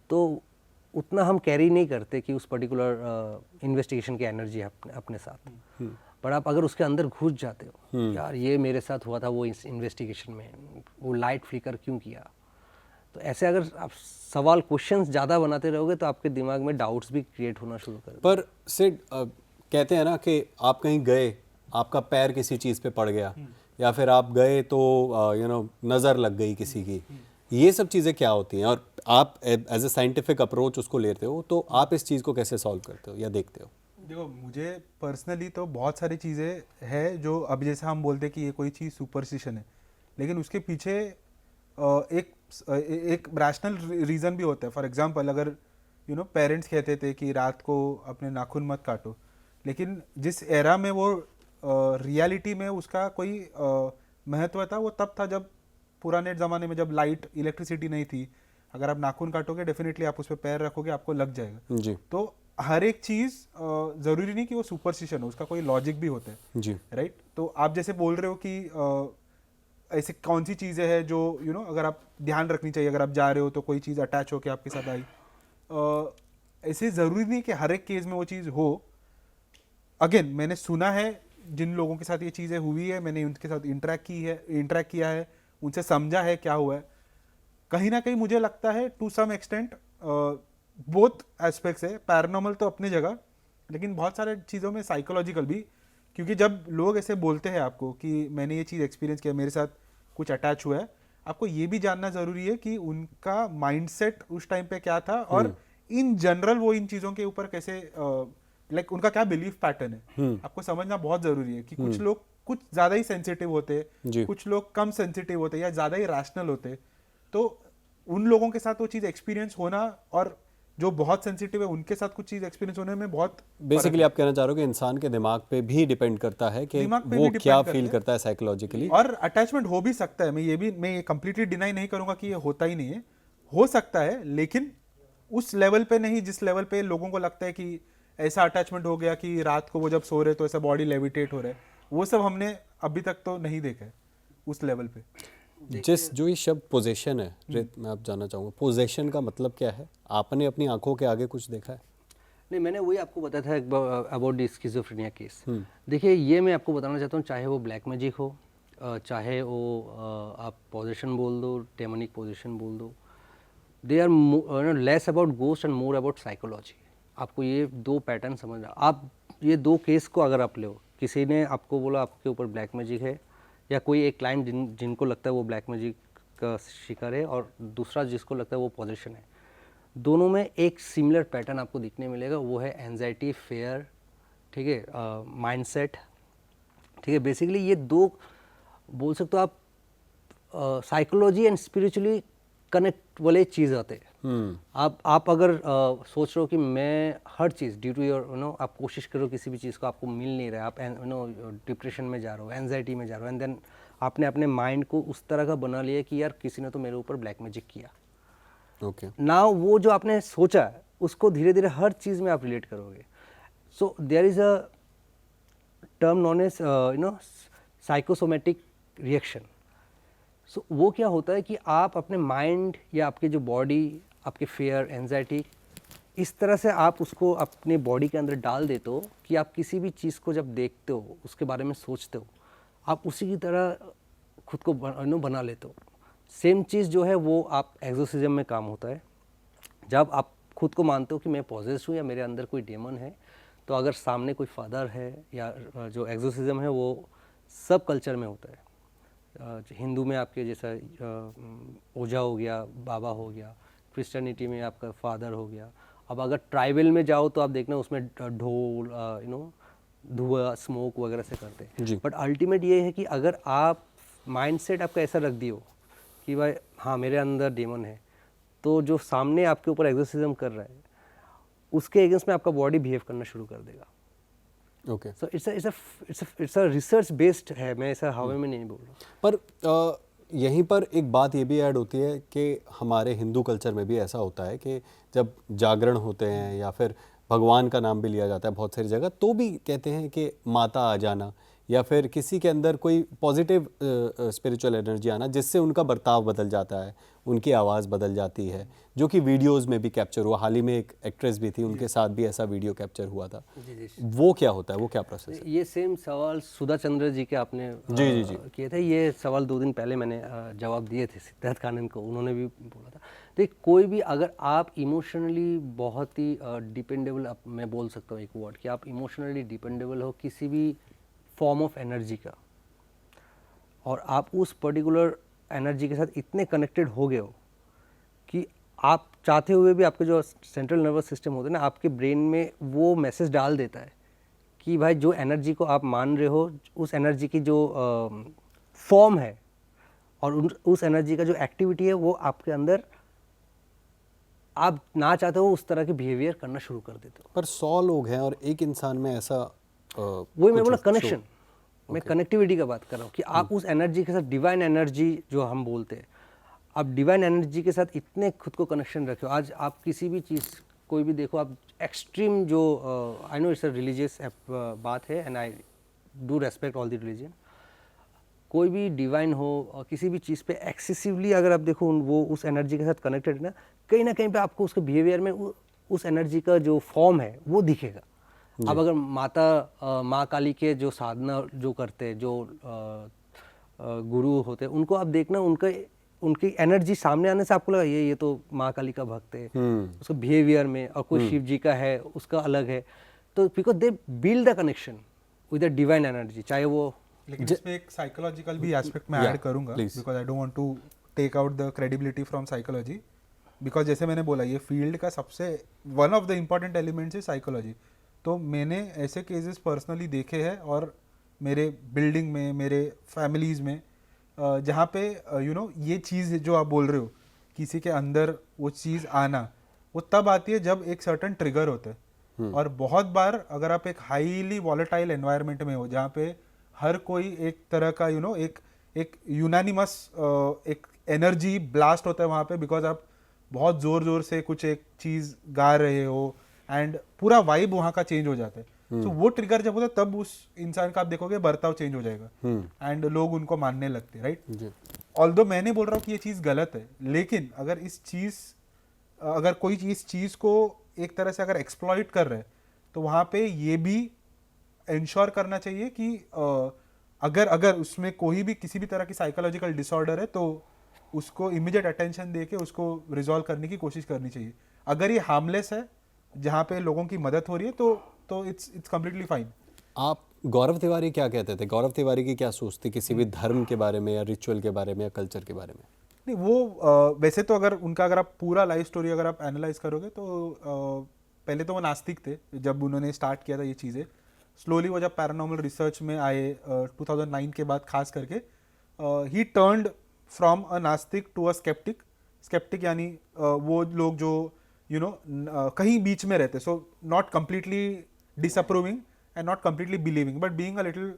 तो उतना हम कैरी नहीं करते कि उस पर्टिकुलर इन्वेस्टिगेशन की एनर्जी अपने साथ। पर आप अगर उसके अंदर घुस जाते हो, यार ये मेरे साथ हुआ था वो इस इन्वेस्टिगेशन में, वो लाइट फ्लिकर क्यों किया, तो ऐसे अगर आप सवाल क्वेश्चंस ज़्यादा बनाते रहोगे तो आपके दिमाग में डाउट्स भी क्रिएट होना शुरू कर। पर सिड कहते हैं ना कि आप कहीं गए, आपका पैर किसी चीज़ पे पड़ गया, या फिर आप गए तो नज़र लग गई किसी की, ये सब चीज़ें क्या होती हैं, और आप एज ए साइंटिफिक अप्रोच उसको लेते हो, तो आप इस चीज़ को कैसे सॉल्व करते हो या देखते हो? देखो, मुझे पर्सनली तो बहुत सारी चीज़ें हैं जो, अब जैसे हम बोलते हैं कि ये कोई चीज़ सुपरस्टिशन है, लेकिन उसके पीछे एक रैशनल रीज़न भी होता है। फॉर एग्जांपल, अगर पेरेंट्स कहते थे कि रात को अपने नाखून मत काटो, लेकिन जिस एरा में वो रियलिटी में उसका कोई महत्व था, वो तब था जब पुराने ज़माने में, जब लाइट, इलेक्ट्रिसिटी नहीं थी। अगर आप नाखून काटोगे, डेफिनेटली आप उस पर पैर रखोगे, आपको लग जाएगा। जी। तो हर एक चीज़ ज़रूरी नहीं कि वो सुपरस्टिशन हो, उसका कोई लॉजिक भी होता है। जी। राइट। तो आप जैसे बोल रहे हो कि ऐसे कौन सी चीज़ें हैं जो अगर आप ध्यान रखनी चाहिए, अगर आप जा रहे हो तो कोई चीज़ अटैच होकर आपके साथ आई, ऐसे ज़रूरी नहीं कि हर एक केस में वो चीज़ हो। अगेन, मैंने सुना है जिन लोगों के साथ ये चीज़ें हुई है, मैंने उनके साथ इंटरेक्ट किया है, उनसे समझा है क्या हुआ है। कहीं ना कहीं मुझे लगता है to some extent both aspects है। पैरानॉर्मल तो अपनी जगह, लेकिन बहुत सारे चीज़ों में साइकोलॉजिकल भी, क्योंकि जब लोग ऐसे बोलते हैं आपको कि मैंने ये चीज़ एक्सपीरियंस किया, मेरे साथ कुछ अटैच हुआ है, आपको ये भी जानना ज़रूरी है कि उनका माइंडसेट उस टाइम पे क्या था, और इन जनरल वो इन चीज़ों के ऊपर कैसे, लाइक उनका क्या बिलीफ पैटर्न है, आपको समझना बहुत ज़रूरी है। कि कुछ लोग कुछ ज़्यादा ही सेंसिटिव होते हैं, कुछ लोग कम सेंसिटिव होते हैं, या ज़्यादा ही रैशनल होते हैं। तो उन लोगों के साथ वो चीज़ एक्सपीरियंस होना, और जो बहुत सेंसिटिव है उनके साथ कुछ चीज़ एक्सपीरियंस होने में बहुत, बेसिकली आप कहना चाह रहे हो कि इंसान के दिमाग पे भी डिपेंड करता है कि वो क्या फील करता है साइकोलॉजिकली, और अटैचमेंट हो भी सकता है। मैं ये कंप्लीटली डिनाई नहीं करूंगा कि ये होता ही नहीं है, हो सकता है, लेकिन उस लेवल पे नहीं जिस लेवल पे लोगों को लगता है कि ऐसा अटैचमेंट हो गया कि रात को वो जब सो रहे तो ऐसा बॉडी लेविटेट हो रहा है। वो सब हमने अभी तक तो नहीं देखा है उस लेवल पे। जो ये शब्द पोजेशन है, मैं आप जानना चाहूँगा, पोजेशन का मतलब क्या है? आपने अपनी आंखों के आगे कुछ देखा है? नहीं, मैंने वही आपको बताया था अबाउट द स्किज़ोफ्रेनिया केस। देखिए, ये मैं आपको बताना चाहता हूँ, चाहे वो ब्लैक मैजिक हो, चाहे वो आप पोजेशन बोल दो, डेमोनिक पोजेशन बोल दो, they are less about ghost and more about psychology. आपको ये दो पैटर्न समझना। आप ये दो केस को अगर आप लो, किसी ने आपको बोला आपके ऊपर ब्लैक मैजिक है, या कोई एक क्लाइंट जिनको लगता है वो ब्लैक मैजिक का शिकार है, और दूसरा जिसको लगता है वो पोजेशन है, दोनों में एक सिमिलर पैटर्न आपको दिखने मिलेगा। वो है एंजाइटी, फेयर, ठीक है, माइंडसेट, ठीक है। बेसिकली ये दो बोल सकते हो आप साइकोलॉजी एंड स्पिरिचुअली कनेक्ट वाले चीज़ आते हैं। आप अगर सोच रहे हो कि मैं हर चीज़ ड्यू टू योर आप कोशिश करो किसी भी चीज़ को, आपको मिल नहीं रहा है, आप डिप्रेशन में जा रहे हो, एंजाइटी में जा रहे हो, एंड देन आपने अपने माइंड को उस तरह का बना लिया कि यार किसी ने तो मेरे ऊपर ब्लैक मैजिक किया। ओके। नाउ वो जो आपने सोचा है उसको धीरे धीरे हर चीज़ में आप रिलेट करोगे. So there is a term known as psychosomatic reaction. So वो क्या होता है कि आप अपने माइंड या आपके जो बॉडी, आपके फेयर, एंजाइटी, इस तरह से आप उसको अपने बॉडी के अंदर डाल देते हो कि आप किसी भी चीज़ को जब देखते हो, उसके बारे में सोचते हो, आप उसी की तरह खुद को बना लेते हो. सेम चीज़ जो है वो आप एक्सोर्सिज्म में काम होता है. जब आप खुद को मानते हो कि मैं पॉजेस्ड हूँ या मेरे अंदर कोई डेमन है, तो अगर सामने कोई फादर है या जो एक्सोर्सिज्म है वो सब कल्चर में होता है. हिंदू में आपके जैसा ओझा हो गया, बाबा हो गया, क्रिश्चियनिटी में आपका फादर हो गया. अब अगर ट्राइबल में जाओ तो आप देखना उसमें ढोल, धुआं, स्मोक वगैरह से करते हैं. बट अल्टीमेट ये है कि अगर आप माइंडसेट आपका ऐसा रख दियो कि भाई हाँ मेरे अंदर डेमन है, तो जो सामने आपके ऊपर एक्सोर्सिज्म कर रहा है उसके अगेंस्ट में आपका बॉडी बिहेव करना शुरू कर देगा. Okay. So it's a research based है, मैं ऐसा हवा में नहीं बोल रहा. पर यहीं पर एक बात ये भी ऐड होती है कि हमारे हिंदू कल्चर में भी ऐसा होता है कि जब जागरण होते हैं या फिर भगवान का नाम भी लिया जाता है बहुत सारी जगह, तो भी कहते हैं कि माता आ जाना या फिर किसी के अंदर कोई पॉजिटिव स्पिरिचुअल एनर्जी आना जिससे उनका बर्ताव बदल जाता है, उनकी आवाज़ बदल जाती है, जो कि वीडियोस में भी कैप्चर हुआ. हाल ही में एक एक्ट्रेस भी थी, उनके साथ भी ऐसा वीडियो कैप्चर हुआ था. वो क्या होता है, वो क्या प्रोसेस है? ये सेम सवाल सुधा चंद्र जी के आपने किए थे. ये सवाल 2 दिन पहले मैंने जवाब दिए थे सिद्धार्थ कानन को, उन्होंने भी बोला था. देखिए कोई भी अगर आप इमोशनली बहुत ही डिपेंडेबल, मैं बोल सकता हूँ एक वर्ड कि आप इमोशनली डिपेंडेबल हो किसी भी फॉर्म ऑफ एनर्जी का, और आप उस पर्टिकुलर एनर्जी के साथ इतने कनेक्टेड हो गए हो कि आप चाहते हुए भी आपके जो सेंट्रल नर्वस सिस्टम होता है ना, आपके ब्रेन में वो मैसेज डाल देता है कि भाई जो एनर्जी को आप मान रहे हो, उस एनर्जी की जो फॉर्म है और उस एनर्जी का जो एक्टिविटी है वो आपके अंदर, आप ना चाहते हो उस तरह के बिहेवियर करना शुरू कर देते हो. पर 100 लोग हैं और एक इंसान में ऐसा वही मैं बोला कनेक्शन. मैं कनेक्टिविटी का बात कर रहा हूँ कि आप उस एनर्जी के साथ, डिवाइन एनर्जी जो हम बोलते हैं, आप डिवाइन एनर्जी के साथ इतने खुद को कनेक्शन रखे हो. आज आप किसी भी चीज़ कोई भी देखो, आप एक्सट्रीम जो I know it's a religious बात है and I do respect all the religion. कोई भी डिवाइन हो और किसी भी चीज़ पे एक्सेसिवली अगर आप देखो वो उस एनर्जी के साथ कनेक्टेड है ना कहीं पे आपको उसके बिहेवियर में उस एनर्जी का जो फॉर्म है वो दिखेगा. अब अगर माँ काली के जो साधना जो करते हैं, जो गुरु होते हैं, उनको आप देखना, उनकी एनर्जी सामने आने से आपको लगा ये तो माँ काली का भक्त है, उसका बिहेवियर में, और कोई शिव जी का है उसका अलग है. तो because they build the connection with the divine energy, चाहे वो. लेकिन इसमें एक साइकोलॉजिकल भी एस्पेक्ट मैं ऐड करूंगा, because I don't want to take out the credibility from psychology. Because जैसे मैंने बोला, ये फील्ड का सबसे one of the important elements है साइकोलॉजी. तो मैंने ऐसे केसेस पर्सनली देखे हैं और मेरे बिल्डिंग में, मेरे फैमिलीज़ में, जहाँ पे ये चीज़ जो आप बोल रहे हो, किसी के अंदर वो चीज़ आना, वो तब आती है जब एक सर्टन ट्रिगर होता है. और बहुत बार अगर आप एक हाईली वॉलेटाइल एनवायरनमेंट में हो, जहाँ पे हर कोई एक तरह का एक यूनानिमस एक एनर्जी ब्लास्ट होता है वहाँ पे, बिकॉज आप बहुत ज़ोर ज़ोर से कुछ एक चीज़ गा रहे हो एंड पूरा वाइब वहाँ का चेंज हो जाता है. तो वो ट्रिगर जब होता है तब उस इंसान का आप देखोगे बर्ताव चेंज हो जाएगा एंड लोग उनको मानने लगते हैं, राइट. ऑल्दो मैं नहीं बोल रहा हूँ कि ये चीज़ गलत है, लेकिन अगर कोई इस चीज़ को एक तरह से अगर एक्सप्लॉइट कर रहा है, तो वहाँ पे ये भी इंश्योर करना चाहिए कि अगर उसमें कोई भी किसी भी तरह की साइकोलॉजिकल डिसऑर्डर है, तो उसको इमीडिएट अटेंशन दे के उसको रिजॉल्व करने की कोशिश करनी चाहिए. अगर ये हार्मलेस है, जहाँ पे लोगों की मदद हो रही है, तो इट्स कम्प्लीटली फाइन. आप गौरव तिवारी क्या कहते थे? गौरव तिवारी की क्या सोच थी किसी भी धर्म के बारे में या रिचुअल के बारे में या कल्चर के बारे में? नहीं, वो वैसे तो अगर आप पूरा लाइफ स्टोरी अगर आप एनालाइज करोगे, तो पहले तो वो नास्तिक थे जब उन्होंने स्टार्ट किया था ये चीज़ें. स्लोली वो जब पैरानॉर्मल रिसर्च में आए 2009 के बाद खास करके, ही टर्न्ड फ्रॉम अ नास्तिक टू अ स्केप्टिक यानी वो लोग जो कहीं बीच में रहते, so not completely disapproving and not completely believing, but being a little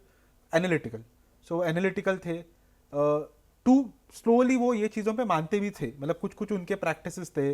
analytical. So analytical थे टू स्लोली वो ये चीज़ों पे मानते भी थे, मतलब कुछ उनके प्रैक्टिसेस थे,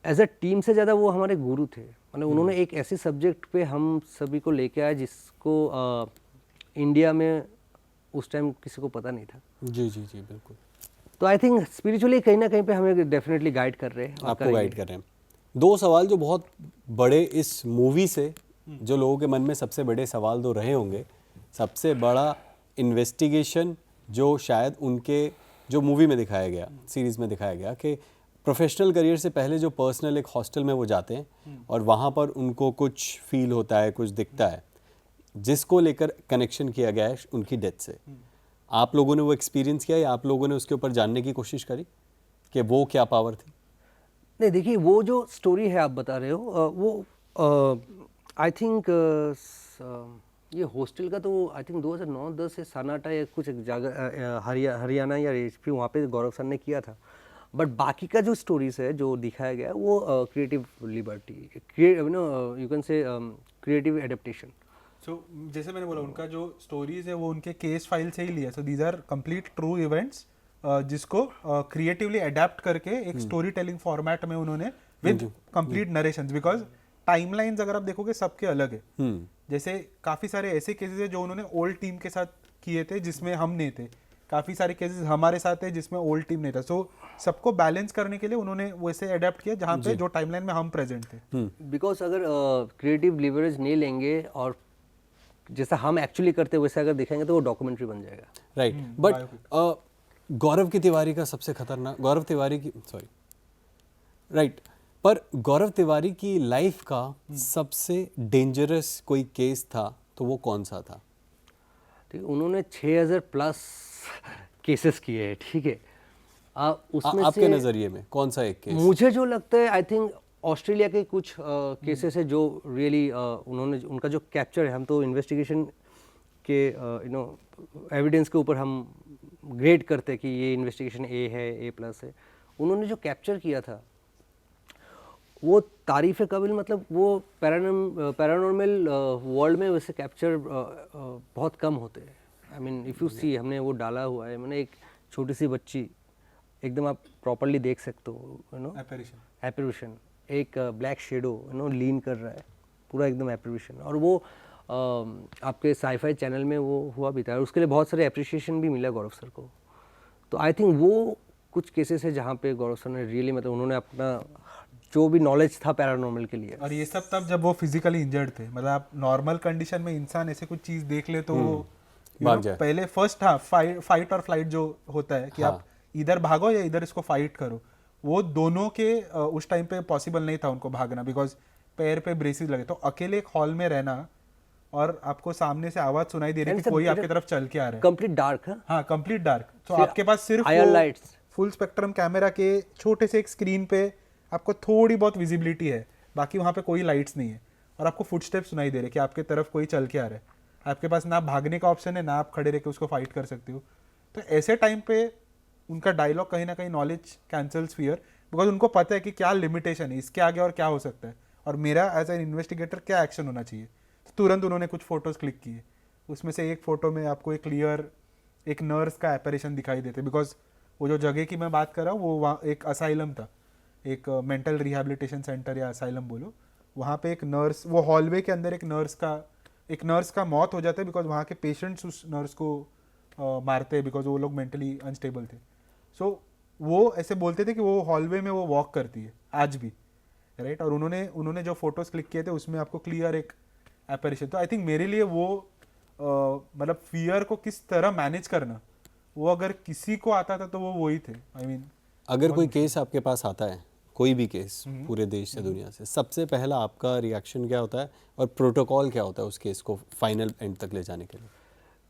एज अ टीम से ज़्यादा वो हमारे गुरु थे, मतलब उन्होंने एक ऐसे सब्जेक्ट पे हम सभी को लेके आए जिसको इंडिया में उस टाइम किसी को पता नहीं था। जी जी जी बिल्कुल। तो आई थिंक स्पिरिचुअली कहीं ना कहीं पे हमें डेफिनेटली गाइड कर रहे हैं और आपको करेंगे। गाइड कर रहे हैं। दो सवाल जो बहुत बड़े इस मूवी से, जो लोगों के मन में सबसे बड़े सवाल दो रहे होंगे। सबसे बड़ा इन्वेस्टिगेशन जो शायद उनके जो मूवी में दिखाया गया, सीरीज़ में दिखाया गया कि प्रोफेशनल करियर से पहले जो पर्सनल एक हॉस्टल में वो जाते हैं और वहाँ पर उनको कुछ फील होता है, कुछ दिखता है, जिसको लेकर कनेक्शन किया गया है उनकी डेथ से। आप लोगों ने वो एक्सपीरियंस किया या आप लोगों ने उसके ऊपर जानने की कोशिश करी कि वो क्या पावर थी? नहीं देखिए, वो जो स्टोरी है आप बता रहे हो वो आई थिंक ये हॉस्टल का तो आई थिंक 2009-10 से सन्नाटा या कुछ एक जगह हरियाणा या एचपी वहाँ पे गौरव सर ने किया था। बट बाकी का जो स्टोरीज है जो दिखाया गया वो creative liberty, you can say creative adaptation. So जैसे मैंने बोला, उनका जो स्टोरीज है वो उनके केस फाइल से ही लिया। So these are complete true events जिसको क्रिएटिवली अडेप्ट करके एक स्टोरी टेलिंग फॉर्मेट में उन्होंने with complete narrations, because timelines अगर आप देखोगे सबके अलग है। जैसे काफी सारे ऐसे केसेस है जो उन्होंने ओल्ड टीम के साथ किए थे जिसमें हम नहीं थे, काफी सारे केसेस हमारे साथ है जिसमें ओल्ड टीम नहीं था। सो सबको बैलेंस करने के लिए उन्होंने वैसे अडेप्ट किया जहाँ पे जो टाइमलाइन में हम प्रेजेंट थे। बिकॉज अगर क्रिएटिव लिवरेज नहीं लेंगे और जैसा हम एक्चुअली करते वैसे अगर दिखाएंगे तो वो डॉक्यूमेंट्री बन जाएगा। राइट, बट गौरव की तिवारी का सबसे खतरनाक, गौरव तिवारी की, सॉरी, राइट, पर गौरव तिवारी की लाइफ का सबसे डेंजरस कोई केस था तो वो कौन सा था? ठीक है, उन्होंने 6000 प्लस केसेस किए हैं, ठीक है। उसमें आपके नज़रिए में कौन सा एक केस? मुझे जो लगता है आई थिंक ऑस्ट्रेलिया के कुछ केसेस है जो रियली उन्होंने उनका जो कैप्चर है, हम तो इन्वेस्टिगेशन के एविडेंस के ऊपर हम ग्रेड करते कि ये इन्वेस्टिगेशन ए है, A+ है। उन्होंने जो कैप्चर किया था वो तारीफ़ काबिल, मतलब वो पैरानॉर्मल वर्ल्ड में वैसे कैप्चर बहुत कम होते हैं। I mean if you see, हमने वो डाला हुआ है, मैंने एक छोटी सी बच्ची एकदम आप प्रॉपरली देख सकते हो, एपरेशन, एक ब्लैक शेडो लीन कर रहा है, पूरा एकदम एपरेशन, और वो आपके साईफाई चैनल में वो हुआ भी था और उसके लिए बहुत सारे अप्रिशिएशन भी मिला गौरव सर को। तो आई थिंक वो कुछ केसेस है जहाँ पे गौरव सर ने रियली, मतलब उन्होंने अपना जो भी नॉलेज था पैरानॉर्मल के लिए। और ये सब तब जब वो फिजिकली इंजर्ड थे, मतलब आप नॉर्मल कंडीशन में इंसान ऐसे कुछ चीज देख ले तो वो भाग जाए। पहले फर्स्ट फाइट और फ्लाइट जो होता है कि आप इधर भागो या इधर इसको फाइट करो, वो दोनों के उस टाइम पे पॉसिबल नहीं था उनको भागना, बिकॉज पैर पे ब्रेसेस लगे। तो अकेले एक हॉल में रहना और आपको सामने से आवाज सुनाई दे रही है कि कोई आपकी तरफ चल के आ रहा है, कंप्लीट डार्क है। हाँ कंप्लीट डार्क। तो आपके पास सिर्फ लाइट्स, फुल स्पेक्ट्रम कैमरा के छोटे से एक स्क्रीन पे आपको थोड़ी बहुत विजिबिलिटी है, बाकी वहाँ पे कोई लाइट्स नहीं है, और आपको फुटस्टेप सुनाई दे रहे कि आपके तरफ कोई चल के आ रहा है। आपके पास ना भागने का ऑप्शन है, ना आप खड़े रह के उसको फाइट कर सकते हो। तो ऐसे टाइम पे उनका डायलॉग कहीं ना कहीं नॉलेज कैंसल्स फियर, बिकॉज उनको पता है कि क्या लिमिटेशन है, इसके आगे और क्या हो सकता है, और मेरा एज एन इन्वेस्टिगेटर क्या एक्शन होना चाहिए। तुरंत उन्होंने कुछ फोटोज क्लिक किए, उसमें से एक फोटो में आपको एक क्लियर एक नर्स का एपरेशन दिखाई देते, बिकॉज वो जो जगह की मैं बात कर रहा हूँ वो वहाँ एक असाइलम था, एक मेंटल रिहैबिलिटेशन सेंटर या असाइलम बोलो। वहाँ पे एक नर्स, वो हॉलवे के अंदर एक नर्स का मौत हो जाता है, बिकॉज वहाँ के पेशेंट्स उस नर्स को मारते हैं, बिकॉज वो लोग मेंटली अनस्टेबल थे। सो वो ऐसे बोलते थे कि वो हॉलवे में वो वॉक करती है आज भी, राइट। और उन्होंने जो फोटोज क्लिक किए थे उसमें आपको क्लियर एक एपरेशन। तो आई थिंक मेरे लिए वो मतलब फियर को किस तरह मैनेज करना, वो अगर किसी को आता था तो वो वही थे। आई मीन अगर कोई केस आपके पास आता है, कोई भी केस पूरे देश से दुनिया से, सबसे पहला आपका रिएक्शन क्या होता है और प्रोटोकॉल क्या होता है उस केस को फाइनल एंड तक ले जाने के लिए?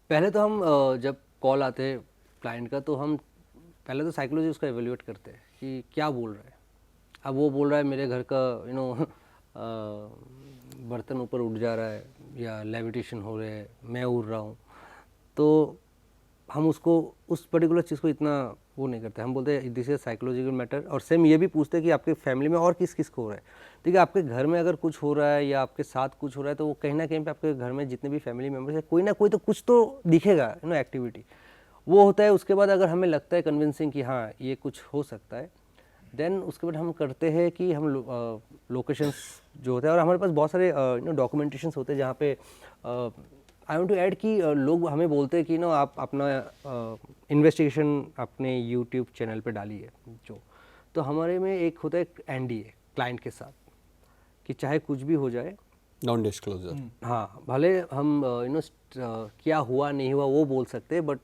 पहले तो हम जब कॉल आते हैं क्लाइंट का, तो हम पहले तो साइकोलॉजी उसका एवेल्यूएट करते हैं कि क्या बोल रहा है। अब वो बोल रहा है मेरे घर का बर्तन ऊपर उठ जा रहा है या लेविटेशन हो रहा है, मैं उड़ रहा हूँ, तो हम उसको उस पर्टिकुलर चीज़ को इतना वो नहीं करते। हम बोलते हैं दिस इज साइकोलॉजिकल मैटर। और सेम ये भी पूछते हैं कि आपके फैमिली में और किस किस को हो रहा है। ठीक है, आपके घर में अगर कुछ हो रहा है या आपके साथ कुछ हो रहा है तो वो कहीं ना कहीं पे आपके घर में जितने भी फैमिली मेम्बर्स है, कोई ना कोई तो कुछ तो दिखेगा, एक्टिविटी वो होता है। उसके बाद अगर हमें लगता है कन्विंसिंग कि हाँ ये कुछ हो सकता है, देन उसके बाद हम करते हैं कि हम लोकेशंस जो होते हैं, और हमारे पास बहुत सारे डॉक्यूमेंटेशंस होते हैं जहाँ पे आई वांट टू ऐड कि लोग हमें बोलते हैं कि आप अपना इन्वेस्टिगेशन अपने यूट्यूब चैनल पे डालिए जो, तो हमारे में एक होता है NDA क्लाइंट के साथ कि चाहे कुछ भी हो जाए, नॉन डिस्क्लोजर। हाँ, भले हम क्या हुआ नहीं हुआ वो बोल सकते हैं, बट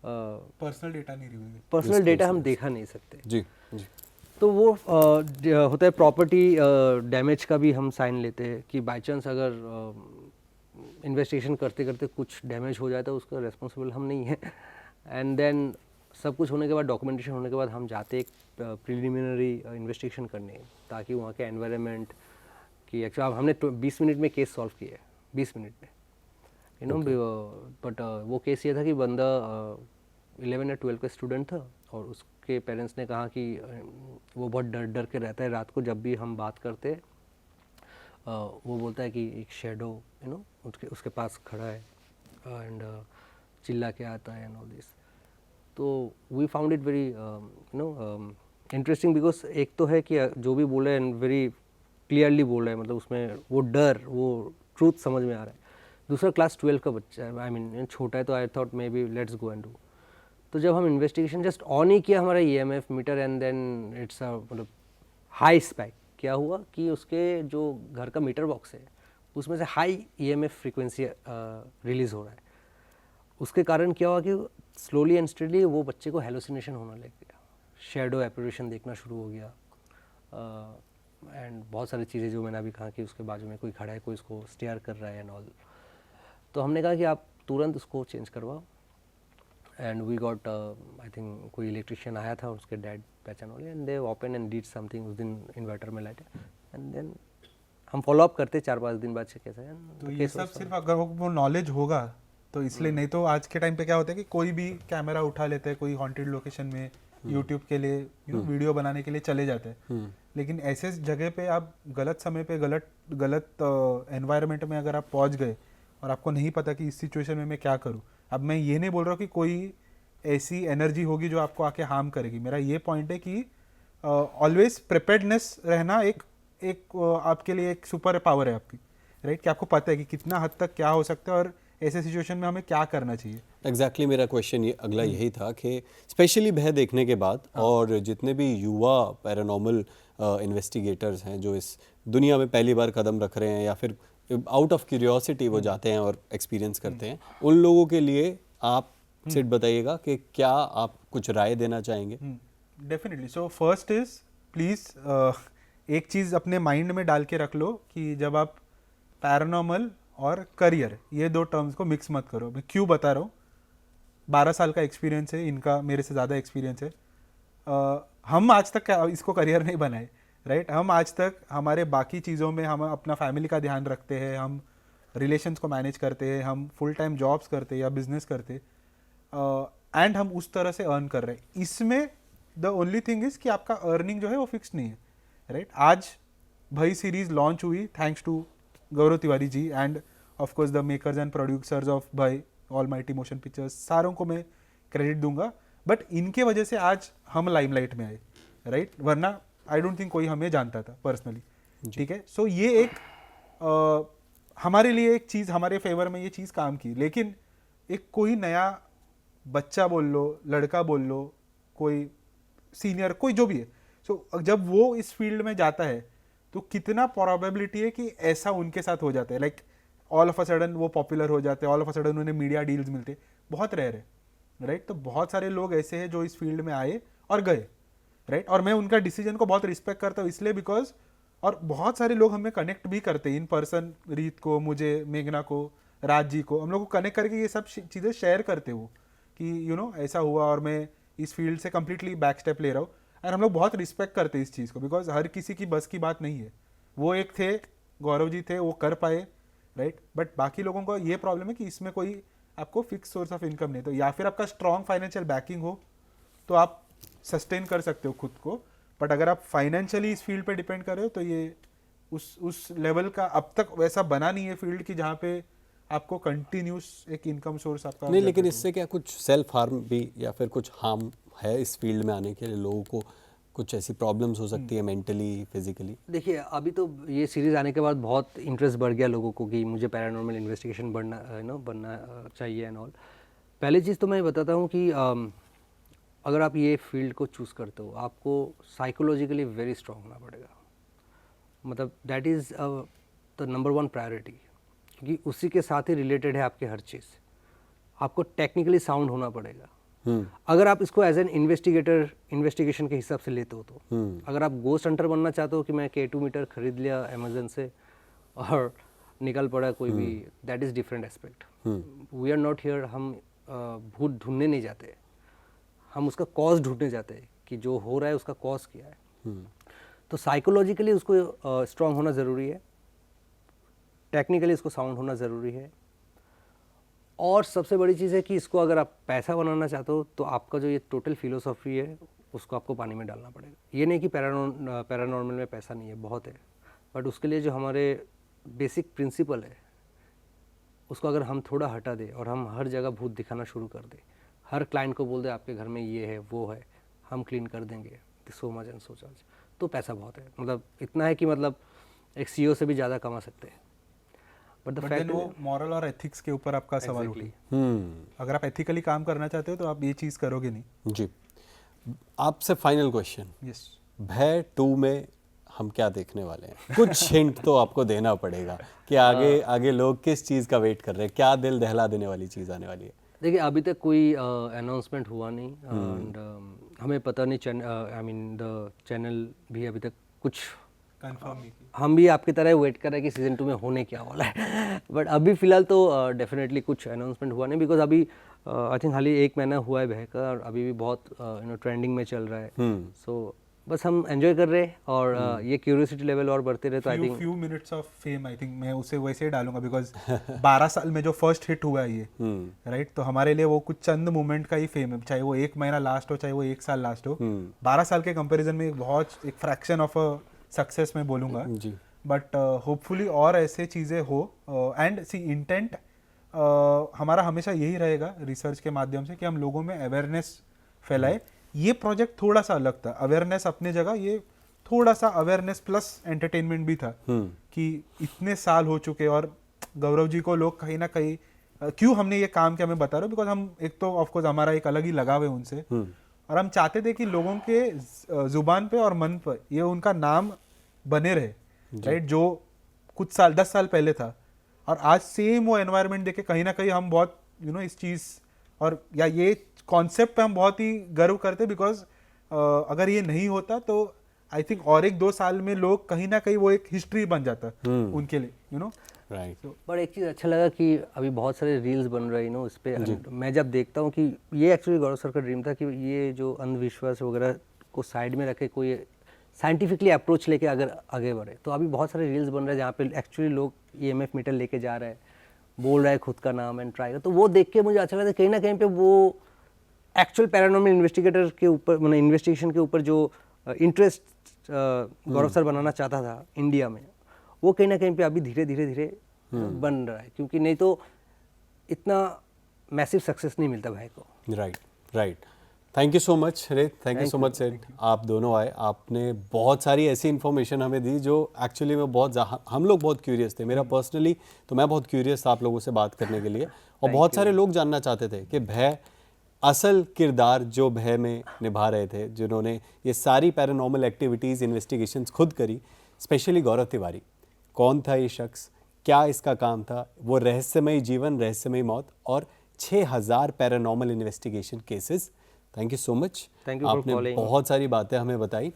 पर्सनल डेटा नहीं रिवील, पर्सनल डेटा हम देखा नहीं सकते। जी जी। तो वो होता है प्रॉपर्टी डैमेज का भी हम साइन लेते हैं कि बाय चांस अगर इन्वेस्टिगेशन करते करते कुछ डैमेज हो जाए तो उसका रेस्पॉन्सिबल हम नहीं है। एंड देन सब कुछ होने के बाद, डॉक्यूमेंटेशन होने के बाद, हम जाते एक प्रिलिमिनरी इन्वेस्टिगेशन करने, ताकि वहाँ के एनवायरनमेंट की एक्चुअली हमने 20 मिनट में केस सॉल्व किया है, 20 मिनट में बट वो केस ये था कि बंदा 11 या 12 का स्टूडेंट था, और उसके पेरेंट्स ने कहा कि वो बहुत डर डर के रहता है रात को, जब भी हम बात करते वो बोलता है कि एक शेडो उसके पास खड़ा है एंड चिल्ला के आता है एंड ऑल दिस। तो we found it very interesting, because एक तो है कि जो भी बोल रहे हैं वेरी क्लियरली बोल रहे हैं, मतलब उसमें वो डर, वो ट्रूथ समझ में आ रहा है। दूसरा क्लास 12 का बच्चा है, आई मीन छोटा है, तो I thought may be let's go and do. तो जब हम इन्वेस्टिगेशन जस्ट ऑन ही किया हमारा EMF meter, and then it's मतलब हाई स्पाइक, क्या हुआ कि उसके जो घर का मीटर बॉक्स है उसमें से हाई EMF फ्रीक्वेंसी रिलीज़ हो रहा है। उसके कारण क्या हुआ कि स्लोली एंड स्टेडली वो बच्चे को हेलुसिनेशन होने लग गया, शेडो एपरेशन देखना शुरू हो गया, एंड बहुत सारी चीज़ें जो मैंने अभी कहा कि उसके बाजू में कोई खड़ा है, कोई उसको स्टेयर कर रहा है एंड ऑल। तो हमने कहा कि आप तुरंत उसको चेंज करवाओ, and we got I think कोई इलेक्ट्रिशियन आया था, उसके डैड पहचान वाले, and they open and did something. उस दिन इन्वर्टर में लाइट, एंड देन हम फॉलो अप करते 4-5 दिन बाद से कैसा है। तो ये सब सिर्फ अगर वो नॉलेज होगा तो इसलिए, नहीं तो आज के टाइम पे क्या होता है कि कोई भी कैमरा उठा लेते हैं, कोई हॉन्टेड लोकेशन में यूट्यूब के लिए वीडियो बनाने के लिए चले जाते हैं, लेकिन ऐसे जगह पे आप गलत समय पे गलत एनवायरनमेंट में अगर आप पहुंच गए और आपको नहीं पता कि इस सिचुएशन में मैं क्या करूं। अब मैं ये नहीं बोल रहा हूँ कि कोई ऐसी एनर्जी होगी जो आपको आके हार्म करेगी, मेरा ये पॉइंट है कि ऑलवेज प्रिपेयर्डनेस रहना एक आपके लिए एक सुपर पावर है आपकी, राइट, कि आपको पता है कि कितना हद तक क्या हो सकता है और ऐसे सिचुएशन में हमें क्या करना चाहिए। एग्जैक्टली मेरा क्वेश्चन ये अगला यही था कि स्पेशली भय देखने के बाद और जितने भी युवा पैरानॉर्मल इन्वेस्टिगेटर्स हैं जो इस दुनिया में पहली बार कदम रख रहे हैं या फिर आउट ऑफ क्यूरियोसिटी वो जाते हैं और एक्सपीरियंस करते हैं, उन लोगों के लिए आप सिर्फ बताइएगा कि क्या आप कुछ राय देना चाहेंगे? Definitely. So first is please एक चीज़ अपने माइंड में डाल के रख लो कि जब आप पैरानॉर्मल और करियर ये दो टर्म्स को मिक्स मत करो। मैं क्यों बता रहा हूँ, 12 साल का एक्सपीरियंस है इनका, मेरे से ज़्यादा एक्सपीरियंस है। हम आज तक इसको करियर नहीं बनाए, राइट। हम आज तक हमारे बाकी चीज़ों में हम अपना फैमिली का ध्यान रखते हैं, हम रिलेशंस को मैनेज करते हैं, हम फुल टाइम जॉब्स करते हैं या बिजनेस करते एंड हम उस तरह से अर्न कर रहे हैं। इसमें द ओनली थिंग इज़ कि आपका अर्निंग जो है वो फिक्स नहीं है, राइट। आज भाई सीरीज लॉन्च हुई thanks to Gaurav Tiwari ji and of course the makers and producers of Bhay Almighty Motion Pictures, सारों को मैं क्रेडिट दूंगा, बट इनके वजह से आज हम लाइमलाइट में आए, राइट, वरना आई डोंट थिंक कोई हमें जानता था पर्सनली, ठीक है। सो ये एक हमारे लिए एक चीज़, हमारे फेवर में ये चीज़ काम की। लेकिन एक कोई नया बच्चा बोल लो, लड़का बोल लो, कोई सीनियर, कोई जो भी है, सो जब वो इस फील्ड में जाता है तो कितना प्रोबेबिलिटी है कि ऐसा उनके साथ हो जाता है, like all of a sudden वो पॉपुलर हो जाते हैं, ऑल ऑफ अ सडन उन्हें मीडिया डील्स मिलते, बहुत रेयर है, राइट। तो बहुत सारे लोग ऐसे हैं जो इस फील्ड में आए और गए, राइट। और मैं उनका डिसीजन को बहुत रिस्पेक्ट करता हूँ इसलिए बिकॉज, और बहुत सारे लोग हमें कनेक्ट भी करते हैं इन पर्सन, रीत को, मुझे, मेघना को, राज जी को, हम लोग को कनेक्ट करके ये सब चीज़ें शेयर करते हो कि यू नो ऐसा हुआ और मैं इस फील्ड से कम्प्लीटली बैक स्टेप ले रहा हूँ। और हम लोग बहुत रिस्पेक्ट करते हैं इस चीज़ को बिकॉज हर किसी की बस की बात नहीं है। वो एक थे, गौरव जी थे, वो कर पाए, राइट। बट बाकी लोगों को ये प्रॉब्लम है कि इसमें कोई आपको फिक्स सोर्स ऑफ इनकम नहीं, तो या फिर आपका स्ट्रॉन्ग फाइनेंशियल बैकिंग हो तो आप सस्टेन कर सकते हो खुद को, बट अगर आप फाइनेंशियली इस फील्ड पे डिपेंड कर रहे हो तो ये उस लेवल का अब तक वैसा बना नहीं है फील्ड की जहाँ पे आपको कंटिन्यूस एक इनकम सोर्स आपका नहीं, लेकिन इससे क्या कुछ सेल्फ हार्म भी या फिर कुछ हार्म है इस फील्ड में आने के लिए लोगों को कुछ ऐसी प्रॉब्लम्स हो सकती है मेंटली, फिजिकली? देखिए अभी तो ये सीरीज़ आने के बाद बहुत इंटरेस्ट बढ़ गया लोगों को कि मुझे पैरानॉर्मल इन्वेस्टिगेशन बनना चाहिए एंड ऑल। पहली चीज़ तो मैं बताता हूँ कि अगर आप ये फील्ड को चूज़ करते हो आपको साइकोलॉजिकली वेरी स्ट्रांग होना पड़ेगा, मतलब that is the number 1 priority, क्योंकि उसी के साथ ही रिलेटेड है आपके हर चीज़। आपको टेक्निकली साउंड होना पड़ेगा। अगर आप इसको एज एन इन्वेस्टिगेशन के हिसाब से लेते हो तो अगर आप गोस्ट हंटर बनना चाहते हो कि मैं K2 मीटर खरीद लिया अमेजन से और निकल पड़ा कोई भी, that is different aspect. We are not here, हम भूत ढूंढने नहीं जाते, हम उसका कॉज ढूंढने जाते हैं कि जो हो रहा है उसका कॉज क्या है। तो साइकोलॉजिकली उसको स्ट्रांग होना ज़रूरी है, टेक्निकली इसको साउंड होना ज़रूरी है, और सबसे बड़ी चीज़ है कि इसको अगर आप पैसा बनाना चाहते हो तो आपका जो ये टोटल फिलोसॉफी है उसको आपको पानी में डालना पड़ेगा। ये नहीं कि पैरानॉर्मल में पैसा नहीं है, बहुत है, बट उसके लिए जो हमारे बेसिक प्रिंसिपल है उसको अगर हम थोड़ा हटा दें और हम हर जगह भूत दिखाना शुरू कर दें, हर क्लाइंट को बोल दे आपके घर में ये है वो है, हम क्लीन कर देंगे, so much and so charge, तो पैसा बहुत है। मतलब इतना है कि मतलब एक CEO से भी ज़्यादा कमा सकते हैं। बट देन वो मॉरल और एथिक्स के ऊपर आपका सवाल उठे। अगर आप एथिकली काम करना चाहते हो तो आप ये चीज़ करोगे नहीं। जी, आपसे फाइनल क्वेश्चन, यस, भय 2 में हम क्या देखने वाले हैं? कुछ हिंट तो आपको देना पड़ेगा कि आगे लोग किस चीज़ का वेट कर रहे हैं, क्या दिल दहला देने वाली चीज़ आने वाली है? देखिए अभी तक कोई अनाउंसमेंट हुआ नहीं एंड हमें पता नहीं, आई मीन द चैनल भी अभी तक कुछ कंफर्म नहीं की। हम भी आपकी तरह वेट कर रहे हैं कि सीज़न 2 में होने क्या वाला है। बट अभी फ़िलहाल तो डेफिनेटली कुछ अनाउंसमेंट हुआ नहीं, बिकॉज अभी आई थिंक हाल ही 1 महीना हुआ है भय का और अभी भी बहुत ट्रेंडिंग में चल रहा है। सो बस हम एंजॉय कर रहे हैं और ये क्यूरियोसिटी लेवल और बढ़ते रहे तो I think few minutes of fame, I think मैं उसे वैसे ही डालूंगा बिकॉज 12 साल में जो फर्स्ट हिट हुआ है ये, राइट, तो हमारे लिए वो कुछ चंद मोमेंट का ही फेम है, चाहे वो 1 महीना लास्ट हो चाहे वो 1 साल लास्ट हो। 12 साल के कंपैरिजन में बहुत एक फ्रैक्शन ऑफ अ सक्सेस में बोलूँगा जी, बट होपफुली और ऐसे चीज़ें हो। एंड सी इंटेंट हमारा हमेशा यही रहेगा रिसर्च के माध्यम से कि हम लोगों में अवेयरनेस फैलाए। ये प्रोजेक्ट थोड़ा सा अलग था, अवेयरनेस अपने जगह, ये थोड़ा सा अवेयरनेस प्लस एंटरटेनमेंट भी था कि इतने साल हो चुके और गौरव जी को लोग कहीं ना कहीं क्यों हमने ये काम किया मैं बता रहा हूँ बिकॉज हम एक तो ऑफकोर्स हमारा एक अलग ही लगाव है उनसे और हम चाहते थे कि लोगों के जुबान पे और मन पर ये उनका नाम बने रहे, राइट, जो कुछ साल 10 साल पहले था और आज सेम वो एनवायरनमेंट देखे कहीं ना कहीं हम बहुत इस चीज़ और या ये कॉन्सेप्ट पे हम बहुत ही गर्व करते बिकॉज अगर ये नहीं होता तो आई थिंक और 1-2 साल में लोग कहीं ना कहीं वो एक हिस्ट्री बन जाता उनके लिए राइट। पर एक चीज़ अच्छा लगा कि अभी बहुत सारे रील्स बन रहे हैं इस पे, मैं जब देखता हूँ कि ये एक्चुअली गौरव सर का ड्रीम था कि ये जो अंधविश्वास वगैरह को साइड में रखे कोई साइंटिफिकली अप्रोच लेके अगर आगे बढ़े, तो अभी बहुत सारे रील्स बन रहे हैं जहाँ पे एक्चुअली लोग EMF मीटर लेके जा रहे हैं, बोल रहा है खुद का नाम एंड ट्राई, तो वो देख के मुझे अच्छा लगता है कहीं ना कहीं पे वो एक्चुअल पैरानॉर्मल इन्वेस्टिगेटर के ऊपर मतलब इन्वेस्टिगेशन के ऊपर जो इंटरेस्ट गौरव सर बनाना चाहता था इंडिया में, वो कहीं ना कहीं पे अभी धीरे धीरे बन रहा है, क्योंकि नहीं तो इतना मैसिव सक्सेस नहीं मिलता भाई को। Right. Thank you so much रे, thank you so much sir, आप दोनों आए, आपने बहुत सारी ऐसी इन्फॉर्मेशन हमें दी जो एक्चुअली में हम लोग बहुत क्यूरियस थे, मेरा पर्सनली तो मैं बहुत क्यूरियस था आप लोगों से बात करने के लिए, और बहुत सारे लोग जानना चाहते थे कि भय असल किरदार जो भय में निभा रहे थे, जिन्होंने ये सारी पैरानॉर्मल एक्टिविटीज़ इन्वेस्टिगेशंस खुद करी, स्पेशली गौरव तिवारी, कौन था ये शख्स, क्या इसका काम था, वो रहस्यमयी जीवन, रहस्यमयी मौत और 6000 paranormal investigation cases. Thank you so much, आपने बहुत सारी बातें हमें बताई।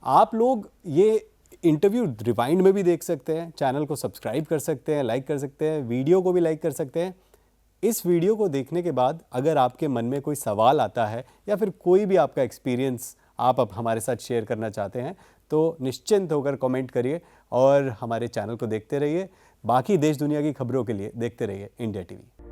आप लोग ये इंटरव्यू रिवाइंड में भी देख सकते हैं, चैनल को सब्सक्राइब कर सकते हैं, लाइक कर सकते हैं, वीडियो को भी लाइक कर सकते हैं। इस वीडियो को देखने के बाद अगर आपके मन में कोई सवाल आता है या फिर कोई भी आपका एक्सपीरियंस आप अब हमारे साथ शेयर करना चाहते हैं तो निश्चिंत होकर कमेंट करिए और हमारे चैनल को देखते रहिए। बाकी देश दुनिया की खबरों के लिए देखते रहिए इंडिया टीवी।